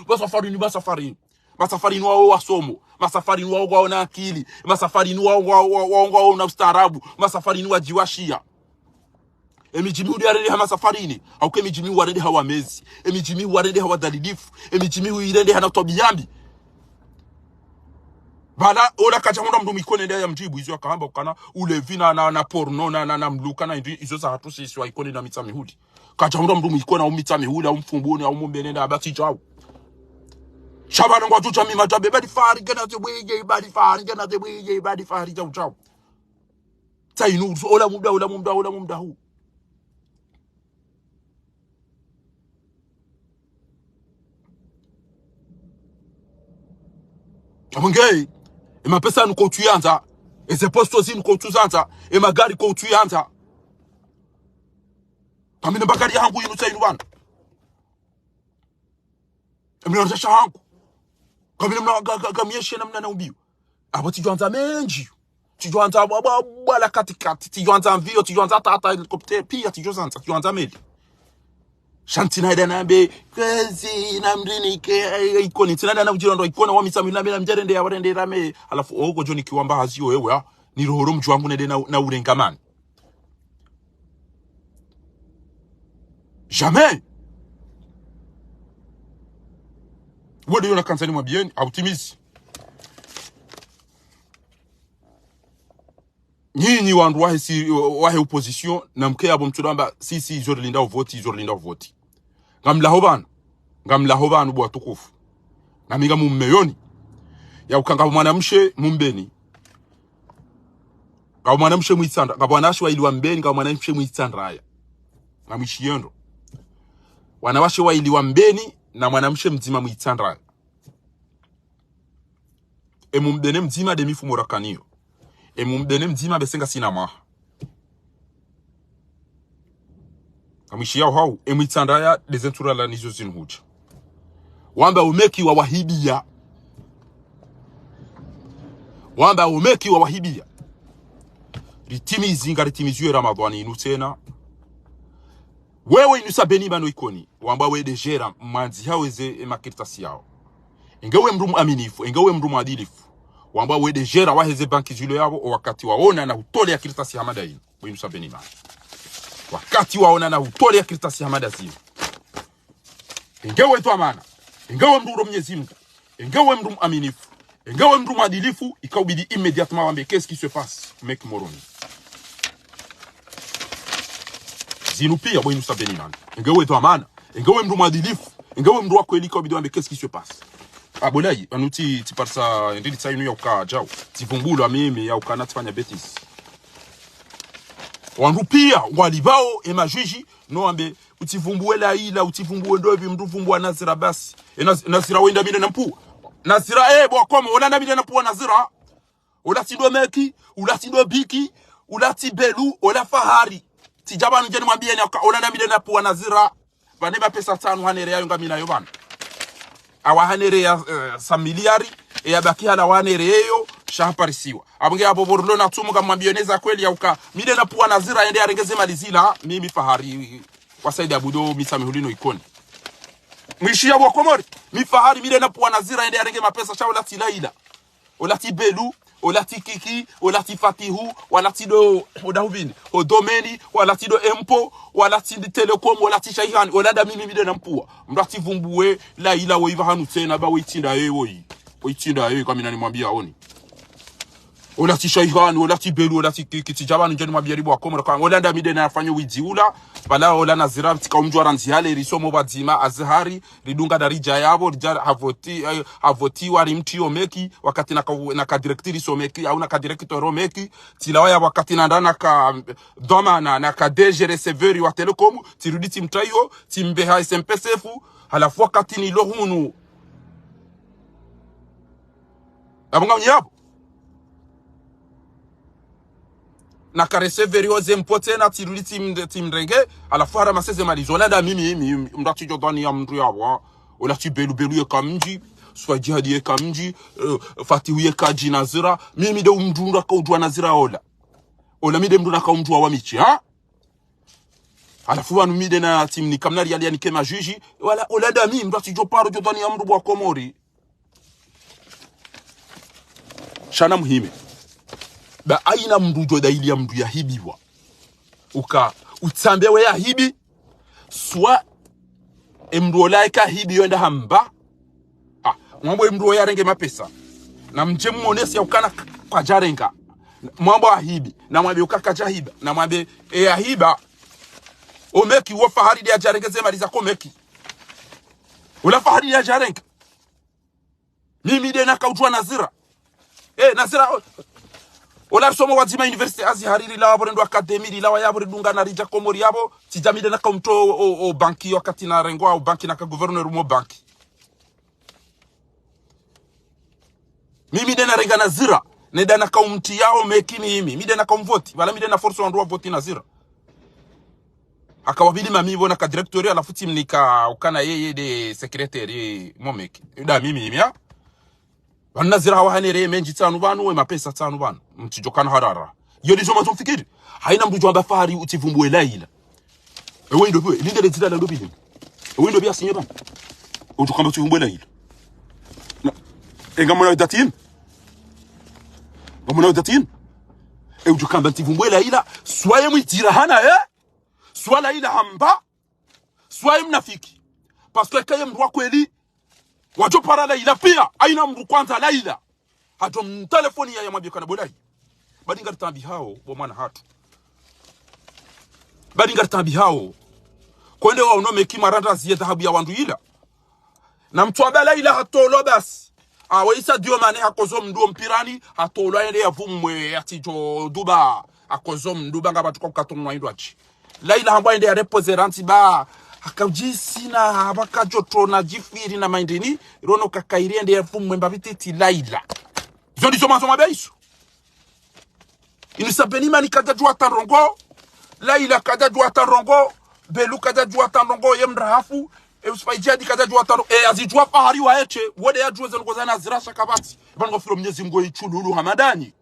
Basafarini. Masafarini wao wasomo. Masafarini wao wao na akili. Masafarini wao na ustaarabu. Masafarini wajiwashia. Emijimi udiarende hama safarini. Auke emijimi uarende hawa mezi. Emijimi uarende hawa dalilifu. Emijimi uirende hana tobiyambi. Bala, ola kacha munda mdu mikone ndia ya mjibu. Izo ya kahamba ukana ulevi na porno na mluka na izo za hatu sisi wa ikone na mitami hudi. Kacha munda mdu mikone au mitami hudi au mfumboni au mbene na abati chao. Shabana ngwa chucha mima chabe. Badi fari gana zebwege. Badi fari gana zebwege. Badi fari chao chao. Sa inu ola mumda huu. Amangei, ema pesa nuko tuyanza, eze posto zi nuko tuzanza, ema gari ko tuyanza. Kamine bagari hangu yinu sayinu bana. Emina rjasha hangu. Kamine mna gamieshe na mna na ubiyo. Abo tijuanza menji. Tijuanza wala katikati, tijuanza mvio, tijuanza tata helikopter, pia tijuanza meli. Shantina ida nambe kwezi namrini ke ikoni tinada na ujiro ndo ikona wa mitami na mjerende ya warende rame alafu ogo joni kiwamba hazio wewe ya ni rohoro mju wangu nede na urengamani. Jamais. Wode yona kansani mwabieni optimisi. Nyinyi wandu wahe opposition na mkea bomtudamba sisi izorlinda uvoti. Ngamlaho banu bwa tukufu. Namiga mummeyoni. Ya ukanga mwanamshe mumbeni. Nga mwanamshe muitsandra. Nga bwanashi wa iliwa mbeni nga mwanamshe muitsandra haya. Ngamishiyendo. Wanawashe wa iliwa mbeni na mwanamshe mzima muitsandra haya. Mumbene mzima demifu morakaniyo. Mumbene mzima besenga sinamaha. Kamishia hau muitsandra dezentura la nizo zinhuja. Wamba umeki wa wahibia. Ritimizi nga ritimiziwe Ramadhani inu tena. Wewe inusa beni mano ikoni. Wamba we dejera manzi haweze makirtasi yao. Ingewe mrumu aminifu, ingewe mrumu adilifu. Wamba we dejera waheze banki zilo yao. Wakati waona na utole ya kirtasi hamada inu. We inusa beni mano. Wakati waona na utole ya kirtasi hamada zinu. Ingewe tu amana. Ingewe mduro Mwenyezi Mungu. Ingewe mduro aminifu. Ingewe mduro mwadilifu. Ikaubidi immédiatement wambe qu'est-ce qui se passe mek moroni. Zinu pia bwe inu sabeni man. Ingewe tu amana. Ingewe mduro mwadilifu. Ingewe mduro kweli ikaubidi wambe qu'est-ce qui se passe. Abolayi anuti tiparsa ndili tsainu ya uka jao. Tivumbulu mimi ya uka natifanya betis. Wandu pia walibao emajiji no ambe utivumbuwe la ila utivumbuwe ndovi mduvumbuwa nazira basi nazira wenda mine nampu nazira bwa koma wala mine nampu nazira ula tindo meki ula tindo biki ula tibelu ula fahari tijabanu jeni mwambie ni wala mine nampu nazira vaneba pesa tanu hanere yayo ngamina yo bana awa hanere ya samiliari ya baki hala wanere yeyo shahaparisiwa abunge abo borlo na tumu kama mwambioneza kweli ya uka mine nampu nazira ende arengeze malizila mimi fahari wasaidi abudo misami hulino ikoni. mwishia wa Komori mifahari mile na puwa nazira ende arenge mapesa cha olati Laila olati Belu olati Kiki olati Fatihu olati do odahubini odomeni olati do Empo olati Telecom olati Shaihan olada mimi mile na mpuwa mrati vumbuwe Laila woiva hanu tena ba witinda woi witinda kama ninamwambia aoni olati Shaihan olati Belu olati Kiki tijabanu njeni mabiyaribu wa Komori kwa olanda mide na afanyo widziula bala ola nazira tika umjwa nzihale risomo bazima azhari ridunga darija yabo rija havoti wari mti omeki wakati na ka director someki au na ka director romeki tilawaya wakati na ndana ka domana na ka DG receiver wa Telecom tirudi timtayo timbeha SMPCF halafu wakati ni lohunu abanga nyabo na karese verioze mpote na tiruli timrenge ala fara maseze malizola da mimi mdati jodani ya mndu yawa ola ti belu ye kamji swa jihadi ye kamji fatihu ye kaji nazira mimi de umdunda ka udwa nazira ola mide mdunda ka umdwa wa michi ha ala fuwa mide na timni kamnari yali yani kema juji wala ola da mimi mdati joparo jodani ya mndu wa Komori shana muhime ba aina mrujo da ili ya mru ya hibiwa utsambewe ya hibi swa emru laika hibi yonda hamba mwambo emru ya renge mapesa na mjemu monesi ya ukana kwa jarenga mwambo ya hibi na mwambe ukaka jahiba na mwambe ya hiba omeki uwa fahari ya jarenge zema liza komeki ula fahari ya jarenga mimi de na kautwa nazira nazira ola somo wazima university azihari la waborendo academy la wayabore dunga na rija Komori yabo tijamide na kaumto o banki wakati na rengo au banki na ka gouverneur mo banki mimi de na renga na zira ne dana kaumti yao mekini mimi de na kaumvoti wala mide na force on voti na zira akawabili mami bona ka directeur ala futi mnika ukana yeye de secrétaire momeki da mimi ya wanazira hawa hanere menji tanu banu we mapesa tanu banu mtijokana harara yo lizo matumfikiri haina mbujo amba fahari utivumbwe Laila ewe ndo bwe linde lezida la lobili ewe ndo bia sinye bana utukamba utivumbwe Laila engamona datin ngamona datin utukamba utivumbwe Laila swaye mwitira hana swa Laila hamba swaye mnafiki parce que kaye mrwa kweli wajo para Laila pia aina mru kwanza Laila hato mtelefoni ya mwambie kana bolai badinga tambi hao bo mwana hatu badinga tambi hao kwende wao no meki maranda ziye dhahabu ya wandu ila na mtu aba Laila hatolo basi awaisa dio mane hakozo mndu mpirani hatolo ende yavumwe atijo duba akozo mnduba ngaba tukokatonwa indwachi Laila hamba ende ya reposeranti ba akajisi na abakajoto na jifiri na maindini rono kakairi ende yavumwe mbabititi Laila zondi soma beisho inisabeni mani kadajua tarongo Laila kadajua tarongo Belu kadajua tarongo yemrahafu uspaijadi kadajua tarongo azijua fahari waeche wode ya juwe zelugozana zirasha kabati bango filo Mwenyezi Mungu ichululu Hamadani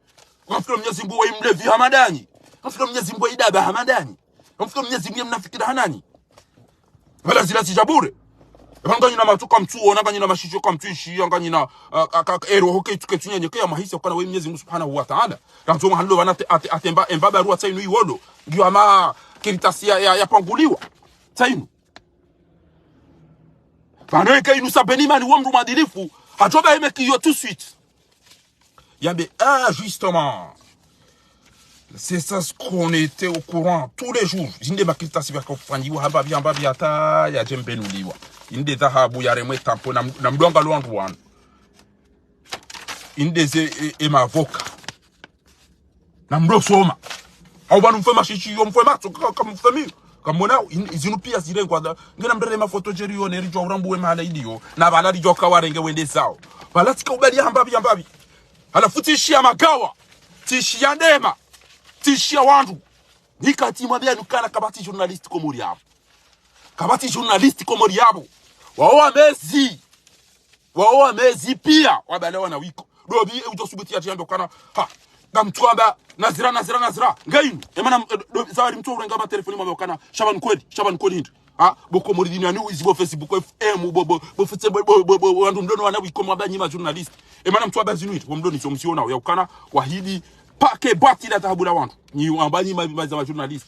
ngafilo Mwenyezi Mungu imlevi Hamadani ngafilo Mwenyezi Mungu idaba Hamadani ngafilo Mwenyezi Mungu mnafikira hanani wala zila sijabure banga nyina matuka mtuo nanga nyina mashisho kwa mtuishi nanga nyina ero hoke tuketunya nyekea mahisi kwa we Mwenyezi Mungu Subhanahu wa Ta'ala kanzo mahalo wana atemba embaba ruwa tainu iwodo ndio ama kiritasi ya panguliwa tainu bando kai nusabeni mani wa mru madilifu hatoba emeki yo tout suite yambe justement c'est ça ce qu'on était au courant tous les jours zinde makiritasi vya kufanyiwa hamba biata ya jembenuliwa inde dhahabu ya remwe tampo na mdonga luangu wanu inde ze emavoka na mdo soma au banu mfema shishi yo mfema kama mfemi kama mona izinu pia zile ngwa ngena mdele mafoto jeri yo neri jo rambu we mala idio na bala dio kawarenge wende zao bala tika ubali hambabi hala futishi ya magawa tishi ya ndema tishi ya wandu nikati mwambia nukana kabati journalist Komori yabo kabati journalist Komori yabo wao mezi pia wabalewa na wiko dobi utosubuti ya jambo kana na mtuamba nazira ngainu emana zawadi mtu urenga ma telefoni mwambia kana Shaban kweli hindi Ah, boko mori dini ani wizi bo Facebook FM bo fete bo wandu mdono wana wikoma ba nyima journalist. E mana mtu abazinuit, wo mdoni so msiona ya ukana wahidi pake bati la tahabula wandu. Ni wambani ma journalist.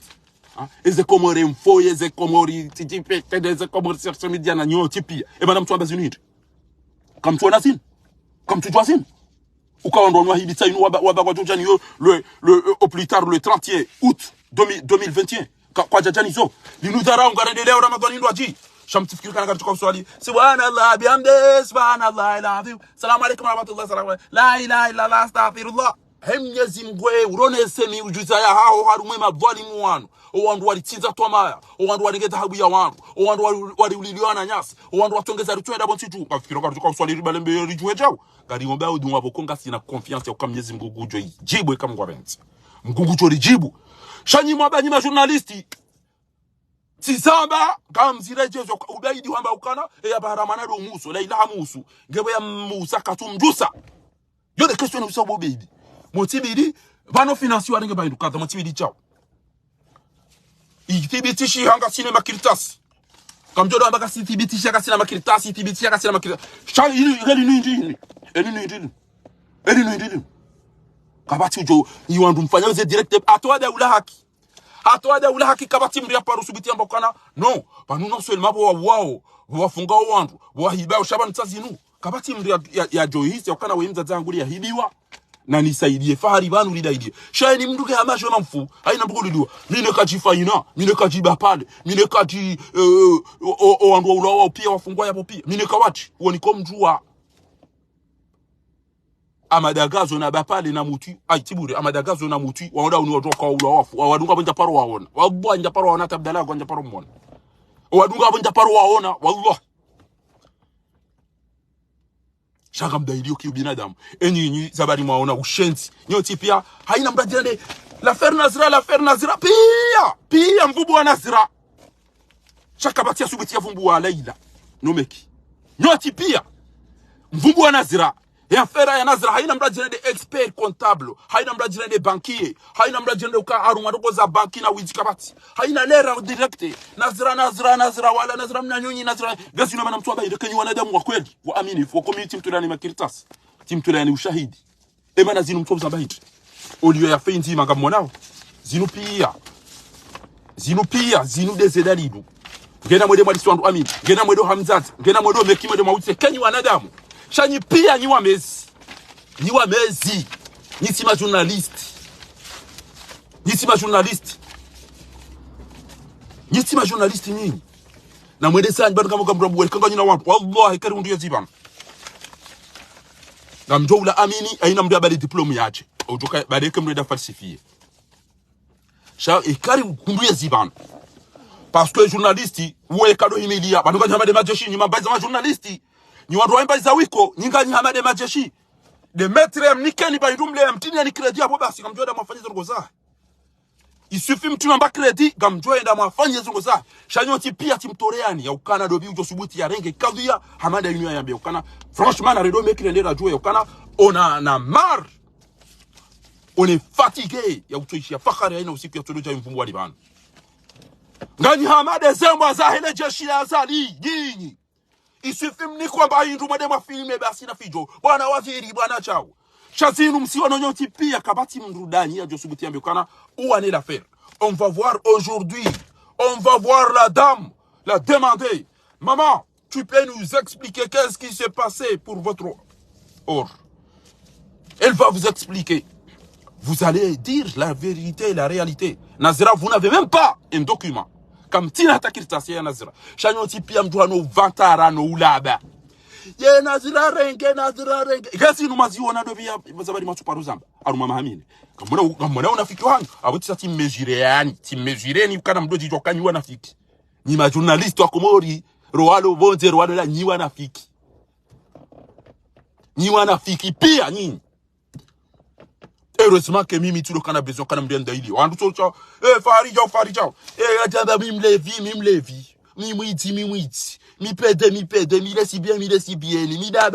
Ah, eze komore mfo, eze komori tipe, eze komori social media na nyo tipi. E mana mtu abazinuit. Kam tu anasin. Kam tu asin. Ukaondo wahidi sa inu waba kwa jojani yo au plus tard le 31 août 2021. Kwa jajani zo linudhara ungarende leo Ramadhani ndo aji shamtifikiri kana katika swali subhanallah bihamdi subhanallah alazim salamu alaykum warahmatullahi salamu la ilaha illa allah astaghfirullah hemnyezi mgwe urone semi ujuza ya hao harumwe madhalimu wanu owandu walitsinza twamaya owandu waligeza habu ya wandu owandu waliuliliwana nyasi owandu watongeza rutwenda bonsitu kafikira katika swali ribalembe rijwe jao kari ngombe udunwa bokonga sina confiance ya kamnyezi mgugujo jibu kama ngwarenzi mgugujo rijibu shanyi mwabanyima journalisti Tizamba kama mzirejezo ubaidi wamba ukana ya baharamana do muso la ilaha musu ngebo ya musa katumjusa yo de question usa bobeidi motibidi bano financier nge bayidu kaza motibidi chao itibitishi hanga sinema kirtas kamjodo ambaka itibitishi hanga sinema kirtas itibitishi hanga sinema kirtas shali eli nindi kabati ujo yiwandu mfanya ze direct atwada ula haki atwada ula haki kabati mria paru subiti ambokana no panu non seulement bo wao wafunga wandu wahiba ushabani tsazinu kabati mria ya joyisi yakana wemza zangu ya hibiwa na nisaidie fahari banu lidaidie shaini mnduke hamasho mamfu haina mbuko lidiwa mine kajifaina mine kajiba pale mine kaji wandu ulawa pia wafungwa yapo pia mine kawati woni komjua amadagazo na bapale na muti aitibure amadagazo na muti waoda uniwatoka kwa ulawafu wadunga bonja paro waona wabwanja paro waona tabdala gonja paro mwona wadunga bonja paro waona wallah shaka mdaidio ki binadamu enyi zabari mwaona ushenzi nyoti pia haina mdajende la fer nazira pia mvubu wa nazira shaka batia subitia vumbu wa Laila nomeki nyoti pia mvubu wa nazira ya fera ya nazira haina mdajende de expert comptable haina mdajende de banquier haina mdajende uka aruma doko za banki na wijikabati haina lera directe nazira wala nazira mnanyonyi nazira gasi na mtu ambaye kenyi wanadamu wa kweli wa amini wa community mtulani makiritas timtulani ushahidi emana zinu mtu mzabahiti olio ya feinzi mangamwanao zinu pia zinu dezedalidu ngena mwede mwalisi wandu amini ngena mwedo hamzazi ngena mwedo mekimwedo mawutse kenyi wanadamu shanyi pia nyiwa mezi nisima journalist nyinyi na mwede sanyi bado kama kambrabu welikanga nyina watu wallahi kari undu yazibana na mjoula amini aina mdu abali diplomu yache ujoka badeke mreda falsifiye sha ikari undu yazibana parce que journalisti uwe kado himilia bado kanya made majeshi nyima baza ma journalisti ni watu waimba za wiko nyinga nyamade majeshi de metre mnikeni ba idumle mtini ni credit hapo basi kamjoda mafanyzo ngoza isufi mtini amba credit kamjoda mafanyzo ngoza shanyoti pia timtoreani ya ukana dobi ujo subuti ya renge kadhia hamada yinu ya yambe ukana franchement na redo mekile ndera jua ukana ona na mar on est fatigué ya utoishia fakari haina usiku ya toloja mvumbu wa libano ngani hamade zemba za hele jeshi ya zali nyinyi isifim ni kwamba hindu madema filme basi na fijo bwana waziri bwana chao chazinu msiwana nyoti pia kabati mrudani ya josubuti ambe kana ouane l'affaire on va voir aujourd'hui on va voir la dame la demander maman tu peux nous expliquer qu'est-ce qui s'est passé pour votre or elle va vous expliquer vous allez dire la vérité et la réalité Nazira vous n'avez même pas un document comme tina takirtasi ya nazira shanyoti pia mtu ano vantara no ulaba ye nazira renge gasi numaziona do bia bazabari matuparu zamba aruma mahamine kamona unafiki wangu abutisa timmeasure yani timmeasure ni kana mdoji jokanywa nafiki ni ma journalist wa Komori roalo bonze roalo la nyiwa nafiki pia nyinyi heureusement que mimi tu le kana besoin kana mdenda ili wandu so fari jao atamba mimlevi mimwiti mi pede mi lesi bien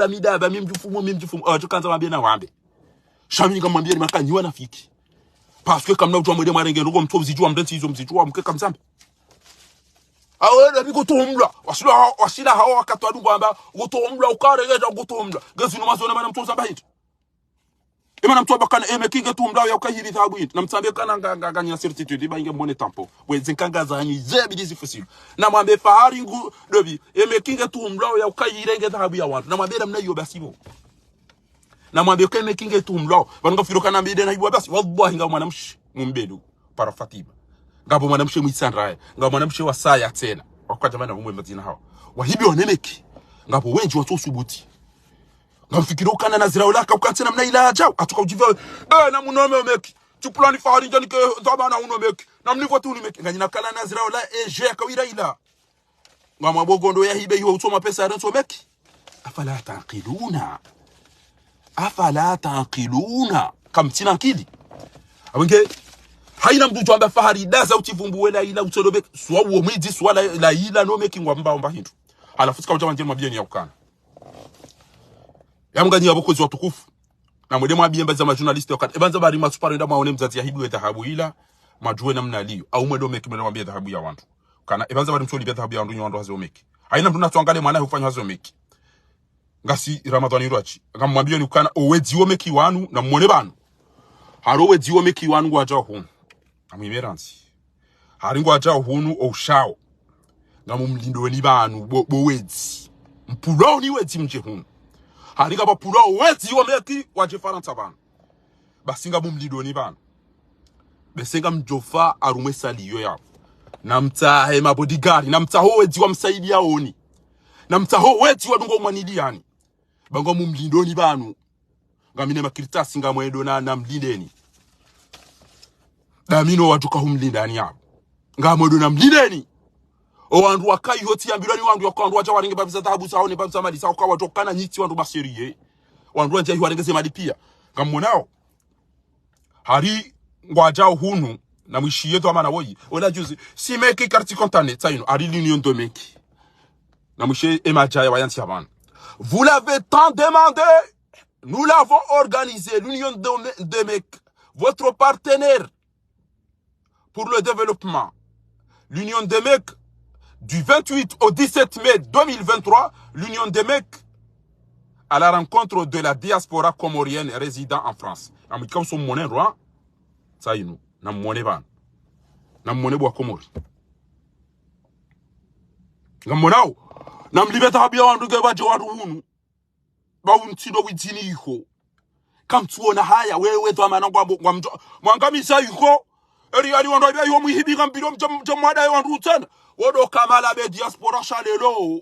mi daba mimjufumu tukanza mambia na wambe shami ngamwambia ni makanyiwa nafiki parce que comme na ujwa mwede marenge ngo mtu mzijua mdenti hizo mzijua mke kamzambe awe na bikotomla wasila hawa wakatwa ndungamba gotomla ukaregeja gotomla gazi no mazona bana mtoza bahit imana mtoba kana emekinga tumla ya ukahiri thabu na mtsambe kana nganya certitude ba inge mone tampo weze kangaza anyi zebi dizifusilo na mwambe fahari ngu dobi emekinga tumla ya ukahiri nge thabu ya watu na mwambe namna hiyo basi bo na mwambe kene kinge tumla banga firo kana mbide na hiyo basi wallahi nga mwanamshi mumbedu para Fatima ngabo mwanamshi mwisanraye ngabo mwanamshi wa saya tena wakati bana umwe mzina hao wahibi wanemeki ngabo wenji watu subuti ngamfikira ukana nazira ulaka ukansena mna ila ajao atuka ujiva na munome omeki tu plani fahari njani ke zabana unomeki na mnivo tu nimeki nganyina kala nazira ula je kawira ila ngama bogondo ya hibe hiyo utoma pesa ya renso meki afala taqiluna kam tina akili awenge haina mtu amba fahari daza utivumbu la ila utodobe swa uo mwidi swa la ila no meki ngwamba hindu alafu sika ujama njema bieni ya ukana yamganyia bokozi watukufu na mwede mwabiemba za majournaliste wakati ebanza bari masuparenda maone mzazi ya hibu ya dhahabu ila majue namna liyo au mwedo meki mwede mwambia dhahabu ya wantu kana ebanza bari msoli bia dhahabu ya wantu nyo hazo meki haina mtu natuangale mwana hufanyo hazo meki ngasi Ramadhani ruachi ngamwambia ni ukana owezi meki wanu na mwone banu haro owezi meki wanu wajao hunu amwimeranzi haringo wajao hunu oushao ngamumlindo ni banu bowezi mpulao ni wezi mje hunu haringa bapula wezi meki waje Faransa bana basinga bumlido ni bana besenga mjofa arume saliyo yabo namtahe mabodigari namtaho wezi wa msaidia oni namtaho wezi wa dungo mwanidi yani bango mumlido ni banu ngamine makiritasi ngamwedo na mlindeni damino watuka humlindani yabo ngamwedo na mlindeni o wandu wakai hoti ambirani wandu yakandu wacha waringe babisa dhahabu saone babisa mali sa ukawa tokana nyiti wandu baseriye wandu wanje hiyo warengeze mali pia ngamonao hari ngwajao hunu na mwishiye to amana woyi ona juzi si meki karti kontane tsaino ari l'union de meki na mwishiye emaja wayanti abana vous l'avez tant demandé nous l'avons organisé l'union de meki votre partenaire pour le développement l'union de meki du 28 au 17 mai 2023, l'Union des mecs à la rencontre de la diaspora comorienne résidant en France. Comme son monnaie roi, ça y est nous, na monnaie ban, na monnaie bois comori. Na monao, na mlibeta habia wandu geba jwandu hunu, ba untido witini yuko. Kam tuona haya wewe to amana kwa mwangamisa yuko. Eri ali wandu abia yuo muhibi kambiro mjamwada wandu tena. Odo kamala be diaspora shalelo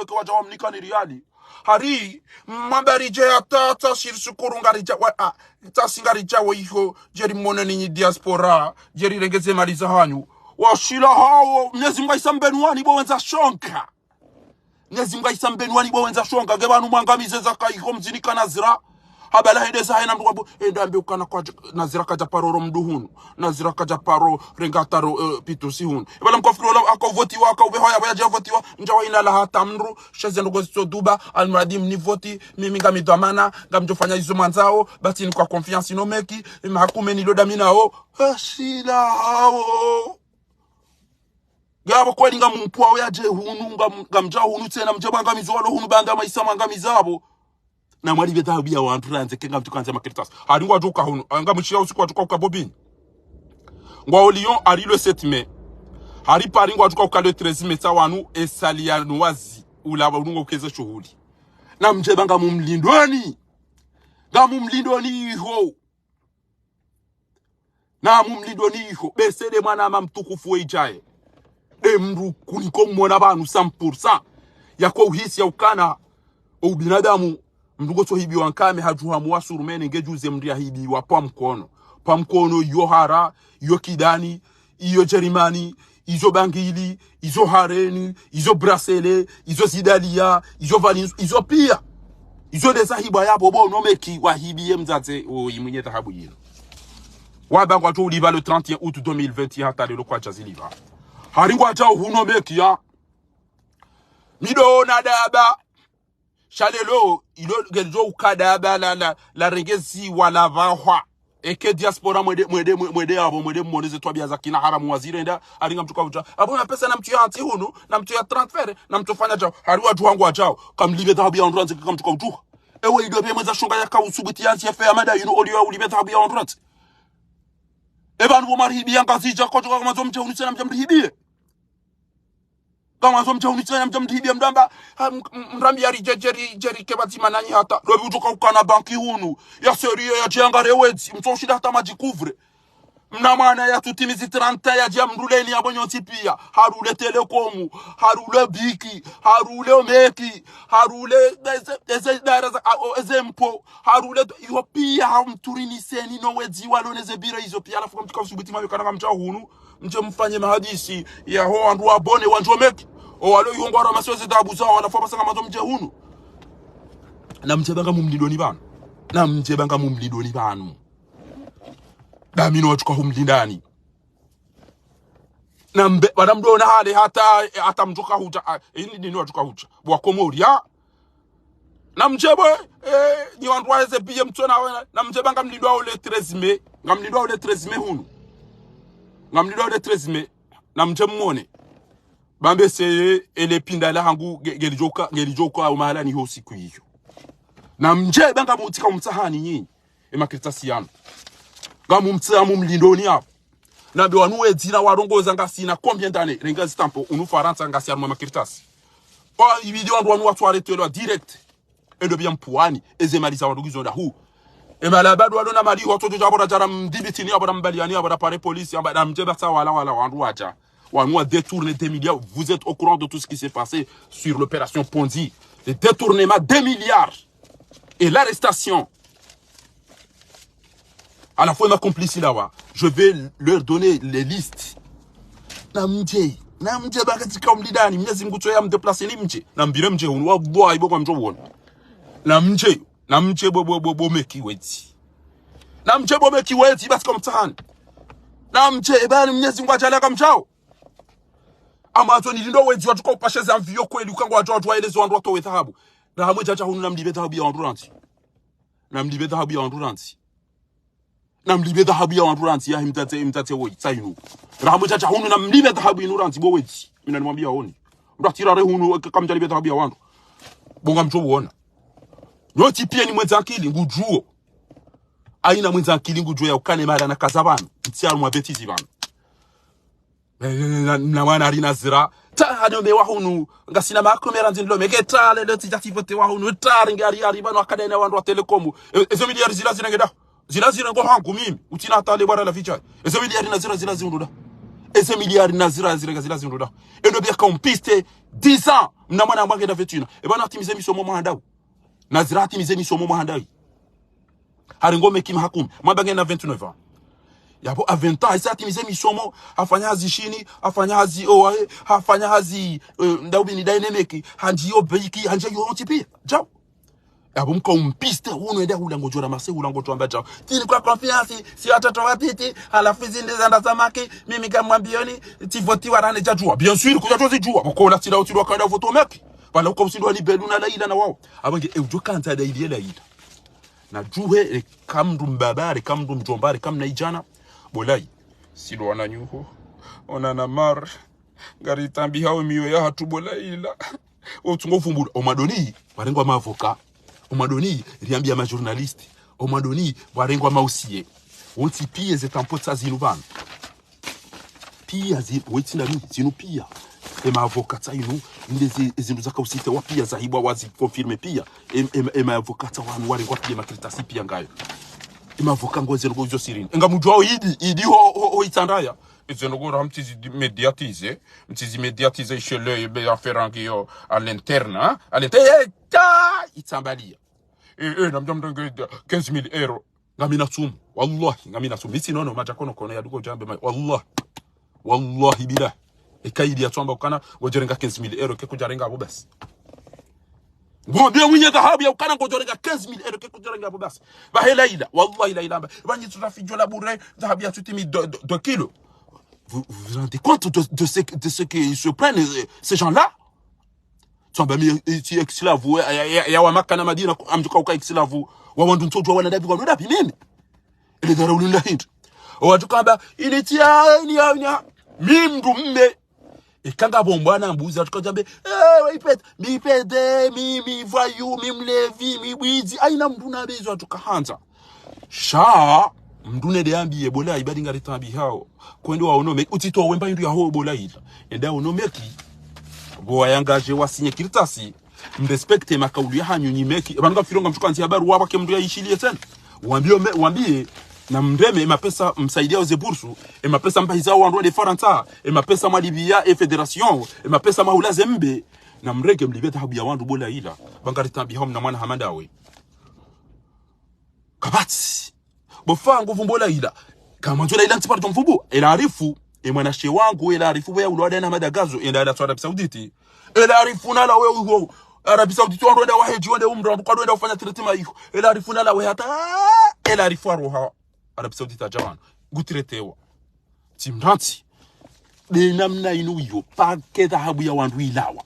ke waja wamnika ni riali hari mambari je atata shirshukuru ngarija wa tasingarija wo iho jeri mona ni diaspora jeri regeze maliza hanyu washila hawo mnyezi mga isambenwani bo wenza shonka gebanu mwangamize zaka iho mzini kanazira habala hedesa haina mduwabu endambe ukana kwa nazira kaja paro mduhunu nazira kaja paro rengataro pitusi hunu ebala mkofirola akovoti waka ubehoya waja voti wa njawa ina la hatamru sheze ngozo duba almuradim ni voti mimi ngamidhamana ngamjofanya hizo manzao basi ni kwa confiance no meki hakume ni loda minao ashila hao gabo kweli ngamumpwa yaje hunu ngamja hunu tena mjaba ngamizolo hunu banga maisa mangamizabo na mwali beta habia wantu ranze kenga mtukanze makiritas haringwa joka hunu ngamushia usiku watuka ukabobini ngwa Lyon ari le 7 mai hari paringwa tuka uka le 13 mai tawanu esalia nwazi ulaba unungo keze shuhuli na mjeba ngamumlindoni ho na mumlindoni ho besede mwana mamtukufu ijaye emru kuniko mwona banu 100% yako uhisi ya ukana au binadamu mdugo to hibi wankame hajuha muwasurumene ngejuze mria hibi wa pa mkono yo hara yo kidani iyo jerimani izo bangili izo hareni izo brasele izo zidalia izo valins izo pia izo desa hiba yabo bo no meki wa hibi mzaze o yimunye dhahabu yino wabangwa to liba le 31 août 2021 hata lelo kwa jaziliva haringwa cha huno meki ya mido na daba shalelo ilo geljo ukadaba la regezi wala vahwa Et que diaspora mwede abo mwoneze twabia za kina haramu wazire nda alinga mtu kaucha abo na pesa na mtu ya anti hunu na mtu ya transfer na mtu fanya jao hari watu wangu wajao kamlibe dhahabu ya ondranze kama mtu kaucha ewe ido pia mweza shonga ya kausubuti ya nchi ya amada yuno olio ulibe dhahabu ya ondranze eba nubo marihibi ya ngazija kocho kama zo mche unisena mcha mrihibie kama zo mche unisena mcha mrihibie mdamba mrambi ya jeri kebatima nanyi hata lobi utoka ukana banki hunu ya serie ya jiangare wedzi mtoshida hata majikuvre mnamana ya tutimizi 30 ya jia mruleni ya bonyonsi pia harule telekomu harule biki harule omeki harule ezempo harule iyo pia hamturini seni no wedzi waloneze bira hizo pia alafu mtuka usubuti mayo kana mcha hunu mje mfanye mahadisi ya ho andu wabone wanjomeki o walo yongwara masweze dabu zao wanafa basanga mazo mje hunu na mjebanga mumlidoni banu na mjebanga mumlidoni banu damino wachukua humlindani na mbe wanamdona hali hata mtoka huta ini nini wachukua huta wakomoria na mjebo ni wandu waeze biye mtona na mjebanga mlidwa ule 13 Mei ngamlidwa ule 13 Mei hunu ngamlidwa ule 13 Mei na mjemone bambe seye ele pindala hangu gelijoka umahala ni ho siku hiyo na mjebanga mutika mtsahani nyinyi emakritasi yanu gamu mtsamu mlindoni hapo na be wanuwe dzina warongoza ngasina combien d'années renga stampo unu faransa ngasi arma makritasi kwa ibidi wandu watu aretelo direct endo bien puani ezemaliza wandu gizonda hu emala badu walona mali watu jabora jara mdibitini abora mbaliani abora pare police abada mjeba sa wala wandu wacha wanu a détourné des milliards. Vous êtes au courant de tout ce qui s'est passé sur l'opération Ponzi, le détournement des milliards et l'arrestation. À la fois ma complice là, je vais leur donner les listes. Namje bakati comme lidani, mnyezi mgucho ya mdeplacer ni mje. Nambire mje unwa boy bo kwa mjo won. Namje bo meki weti. Namje bo meki weti basi comme ça. Namje bani mnyezi ngwajala kama mjao. Amato nilindo weti watu kwa upashe za mvio kweli ukangwa watu waelezo wandu watu wethabu. Na hamwe chacha hunu namlibe thabu ya wanduranti. Namlibe thabu ya wanduranti. Namlibe dhahabu ya wanduranti ya mtate woi sainu rahamu chacha hunu namlibe dhahabu inuranti bo weti mina nimwambia honi ndatira re hunu kamjalibe dhahabu ya wandu bonga mcho buona nyoti pia ni mwenza akili ngujuo aina mwenza akili ngujuo ya ukane mara na kazabana mtsiaru mwa betizi bana na wana arina zira ta hano wa hunu ngasina makomera nzindlo megeta le tijativote wa hunu ta ngari bana akadena wandu wa telekomu ezo miliari zila ngeda zila ngo hangu mimi utina atale bara la ficha ese miliari na zila zinduda ese miliari na zila zinduda endo bia kompiste 10 ans na mwana mwange da vetuna e bana atimize misomo mhandau na zira atimize misomo mhandau hari ngome kim hakum mwange na 29 ans yabo a 20 ans isa atimize misomo afanya hazi shini afanya hazi oae afanya hazi ndaubi ni dynamic hanjiyo beiki hanjiyo ontipia jao abo mko mpiste uno enda hula ngojora mase hula ngoto ambacho tini kwa confiance si watoto watiti halafu zinde zanda samaki mimi kama mbioni tivoti warane jajua bien sûr kuja tozi jua boko la tira utiro kanda voto meki bala uko msindo ni beluna laila na wao abange ujokanza da ile laila na juhe kamdu mbabari kamdu mjombari kamna ijana bolai silo wananyuho ona na mar ngari tambi hao miyo ya hatu bolaila otungofumbula omadoni barengwa mavoka omadoni riambia ma journaliste omadoni barengwa mausiye woti pia zetampotsa zinubana pia woti na zinu pia ema avocata inu ndezi zinu zaka usite wapia zahibwa wazi confirme pia ema avocata wanu warengwa pia makritasi pia ngayo ema avoka ngoze ngozo sirini nga mujwa idi ho itandaya Zenogora mtizi médiatiser chez le be affaire à l'interne itsambalia namjamdanga 15,000 euros ngamina sumu wallahi ngamina sumu isi nono majakono kono ya duko jambe wallahi bila ekaidi ya tsamba ukana gojerenga 15,000 euros ke kujarenga abo basi Bobia winye dhahabu ya ukana ngojorenga 15,000 euros ke kujarenga abo basi bahela ila wallahi la ila banyi tutafijo la bure dhahabu ya tutimi 2 kilos. Vous vous rendez compte de ce qu'ils se prennent, ces gens-là? ile dharau la Hindi watu kamba ilitia nya mimdu mme ikanga bombwana mbuzi atukajambe waipeta mipede mimi vayu mimlevi mibwizi aina mndu nabezo atukahanza sha mndune de ambi ebola ibadi ngari tambi hao kwendo waonome utito wemba ndu ya ho bola ila enda onomeki bo ayangaje wasinye kiritasi mrespecte makauli ya hanyu nyimeki banga fironga mtukanzi habaru wabake mndu ya ishilie tena wambie na mreme mapesa msaidia oze bursu mapesa mbahiza wandu de faranta mapesa malibia federation mapesa maulaze mbe na mrege mlibeta habu ya wandu bola ila banga ritambi hao na mwana hamandawe kabati bofa nguvu mbola ila kama njola ila ntipari tomfubu ila arifu mwanashe wangu ila arifu ya ulwada na madagazo ila ala Arabia Sauditi ila arifu nala we huo Arabia Sauditi wandu enda waheji wende umra kwa enda ufanya treatment hiyo ila arifu nala we hata ila arifu roha Arabia Saudita jawan gutiretewa timranti de namna inu yo paketa habu ya wandu ilawa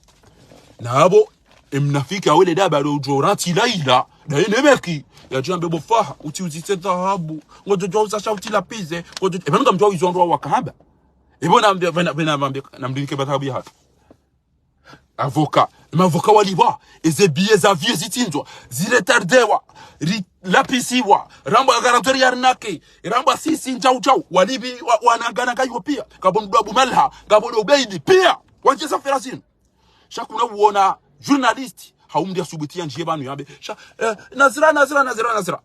nabo mnafika wale daba do jorati laila da inemeki ya jambe bofaha uti uzite dhahabu ngojo joza shauti la pize ngojo ebanga mjao izondwa wakahaba ebona na mdinike bathabu ya hatu avoka mavoka waliwa eze biye za vie zitinzwa ziretardewa lapisiwa ramba garantori yarnake ramba sisi njau walibi wanangana kayo pia kabondu abu malha kabodo ubeidi pia wanjeza ferasin shakuna uona journalist haumdi asubutia njie banu yabe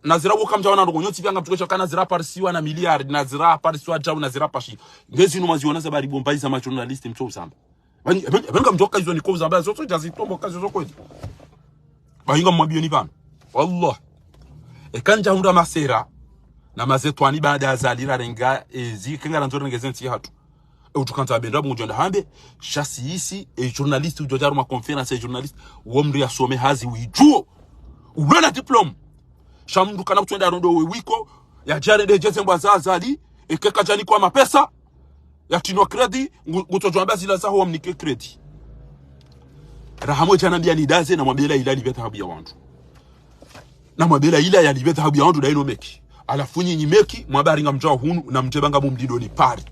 nazira woka mjawana ndo nyoti byanga mtukesha kana nazira parisiwa na miliard nazira parisiwa jau nazira pashi ngezi no maziona za bari bombai za ma journalist mcho usamba banga mjoka hizo ni koza ambazo zote jazitombo kazi zoko hizo bahinga mwabio ni bana wallah ekanja hunda masera na mazetwani baada ya zalira renga zikinga nzoro ngezenti hatu utukanta bendra munjonda hambe shasi isi journalist ujojaru ma conference journalist womri asome hazi wijuo ubena diploma shamdu kana kutwenda rondo wiko ya jare de jeze mbwaza zali ekeka jani kwa mapesa ya tinwa credit ngutojwamba zila za ho mnike credit rahamo jana mbia ni daze na mwambela ila libeta habu ya wandu na mwambela ila ya libeta habu ya wandu daino meki alafunyi nyimeki mwabari nga mjao hunu na mjebanga mumdido ni pari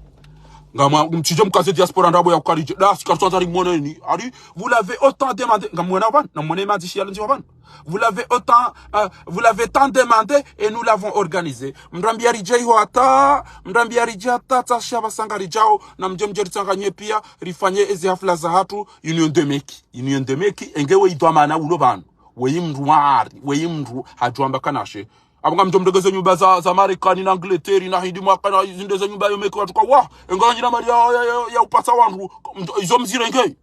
ngama mchije mkaze diaspora ndabo ya kukarije da sikartonza rimone ni ari vous l'avez autant demandé ngamona ban na mone mazishi yalenzi ban vous l'avez tant demandé et nous l'avons organisé mrambia rijai hata mrambia rijata tashaba sangari jao na mjemjeri tsanganye pia rifanye ezi hafla za hatu union de meki engewe idwamana ulo ban weyimru hajwamba kanashe abanga mjomdegeze nyumba za Marekani na Angleterre na hindi mwaka na zindeze nyumba yo meki watu kwa wa enganyira mali ya upasa wangu izo mzirenge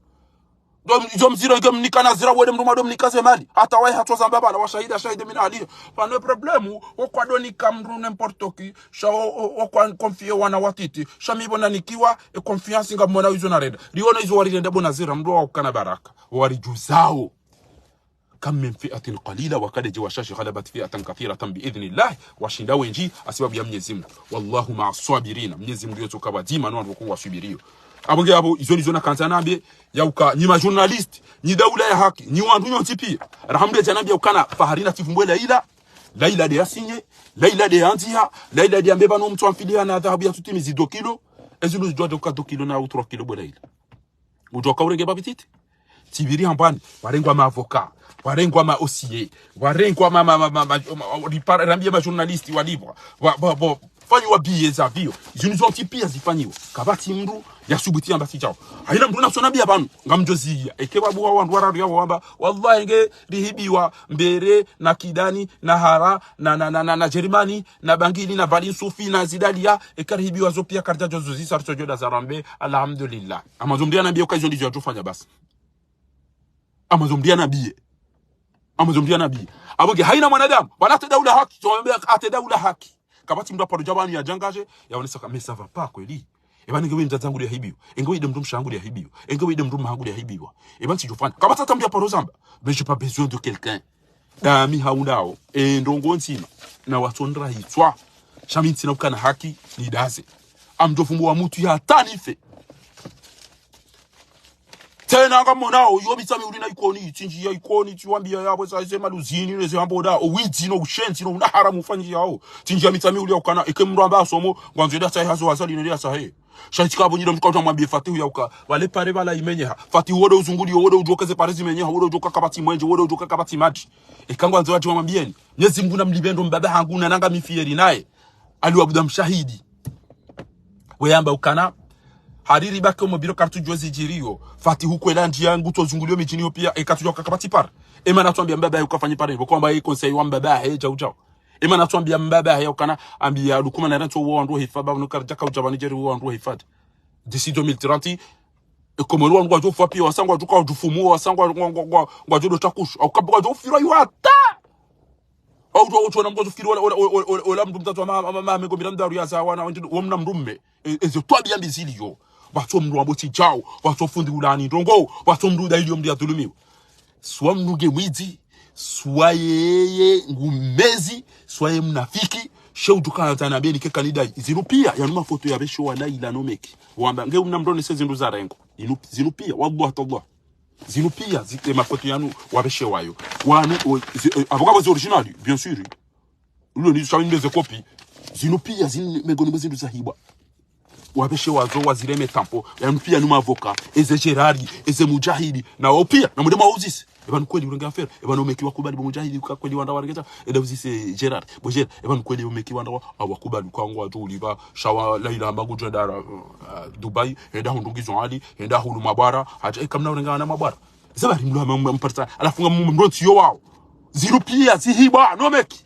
izo mzirenge mnikana zira wede mrumado mnikaze mali hata wai hatu za mbaba na washahida shahide mina ali pa no problemu okwa doni kamru n'importe qui sha okwa confie wana watiti sha mibona nikiwa confiance ngamona izo na reda liona izo warirenda bona zira mndo wakana baraka warijuzao كم من فئة قليلة وقد جواشاش غلبت فئة كثيرة بإذن الله وشندا wenji asibabu ya Mwenyezi Mungu wallahu ma asabirina Mwenyezi Mungu yotoka badima no ndoko wasubirio abonge abo izo na kanzanambe yauka ni ma journalist ni daula ya haki ni wandu nyoti pia alhamdulillah janambia ukana faharina tifumbwela laila de asinye laila de antia laila de ambeba no mtu amfilia na dhahabu ya tutimizi 2 kilo ezulu jwa 2 kilo na 3 kilo bola ila ujoka urenge babititi tibiri hambani warengwa ma avocat warengwa ma osier warengwa rambia ma journalist walibwa fanywa biye za vio zinizo tipia zifanywa kabati mndu yasubutia mbasi chao haina mndu nasonabia banu ngamjozia ekebabu wandu wararu yabo wamba wallahi nge rihibiwa mbere na kidani na hara na Germany na bangili na Valin Sofi na Zidalia ekarihibiwa zopia karja jozozi sartojoda zarambe alhamdulillah amazomdia nabii occasion ndizo atufanya basi amazomdia nabii aboge haina mwanadamu bana daula haki tuambia ate daula haki kabati mndu hapo jabani ya jangaje yaonesa kama ça va pas kweli ebani ngewe mtazangu ya hibiyo engewe ide mndu mshangu ya hibiyo engewe ide mndu mahangu ya hibiyo ebani sijofanya kabati hata mndu hapo zamba mais j'ai pas besoin de quelqu'un dami haundao ndongo ntima na watondra hitwa shaminti na ukana haki ni daze amjofumbu wa mtu ya tanife tena kama nao yo mitami ulina ikoni tinji ya ikoni tiwambia yabo sema luzini neze amboda owiti no ushenzi no na haramu fanji yao tinji ya mitami uli ukana ekemru amba somo gwanzo da sai hazo wasali ne sa he shatika bonyi dom kwa mwambie fatihu ya uka wale pare bala imenyeha fatihu wode uzunguli wode ujokeze parezi menyeha wode ujoka kabati mwenje wode ujoka kabati maji ekangwa nzo watu mwambieni Mwenyezi Mungu na mlibendo mbaba hangu na nanga mifieri naye aliwabuda mshahidi weyamba ukana hariri bake mo biro kartu jozi jirio fatihu kwela njia nguto zungulio mijini pia ekatujoka kabati par ema natuambia mbaba ukafanye pare kwamba yeye conseil wa mbaba he jao ema natuambia mbaba he ukana ambia lukuma na ranto wo ndo hifaba no karjaka ujabani jeri wo ndo hifad d'ici 2030 comme lo ngwa jo fapi wasangwa jo ka dufumu wasangwa ngwa jo do takushu au kabwa jo firo yata au jo utona mgo firo wala mndu mtatu mama mengo miranda ya sawa na womna mrumme ezo twabia mbizilio bato mndu amboti jao bato fundi ulani ndongo bato mndu da ilio mdia dhulumiwa swa mnuge mwizi swaye ngumezi swaye mnafiki sheu dukana tanambia ni kanida zinupia yanuma foto ya besho wala ila nomeki wamba nge unamdone se zindu za rengo zinupia wallahi tallah zinupia zite mafoto yanu wabeshe wayo wanu abogabo zi original bien sûr ulo ni sawa ndeze copy zinupia zin megoni zindu za hibwa wabeshe wazo wazireme tampo yanupia numa avoka eze Gerari eze Mujahidi na opia na mudema uzisi ebanu kweli urenga affaire ebanu mekiwa kubali Mujahidi kweli wanda warengeta eda uzisi Gerard bojer ebanu kweli mekiwa wanda awakubali kwangwa to uliva shawa laila mbagu jandara Dubai enda hundungizo ali enda hulu mabara haja ekamna urenga na mabara zabari mlo mparta alafunga mndonti yo wao zirupia zihiba no meki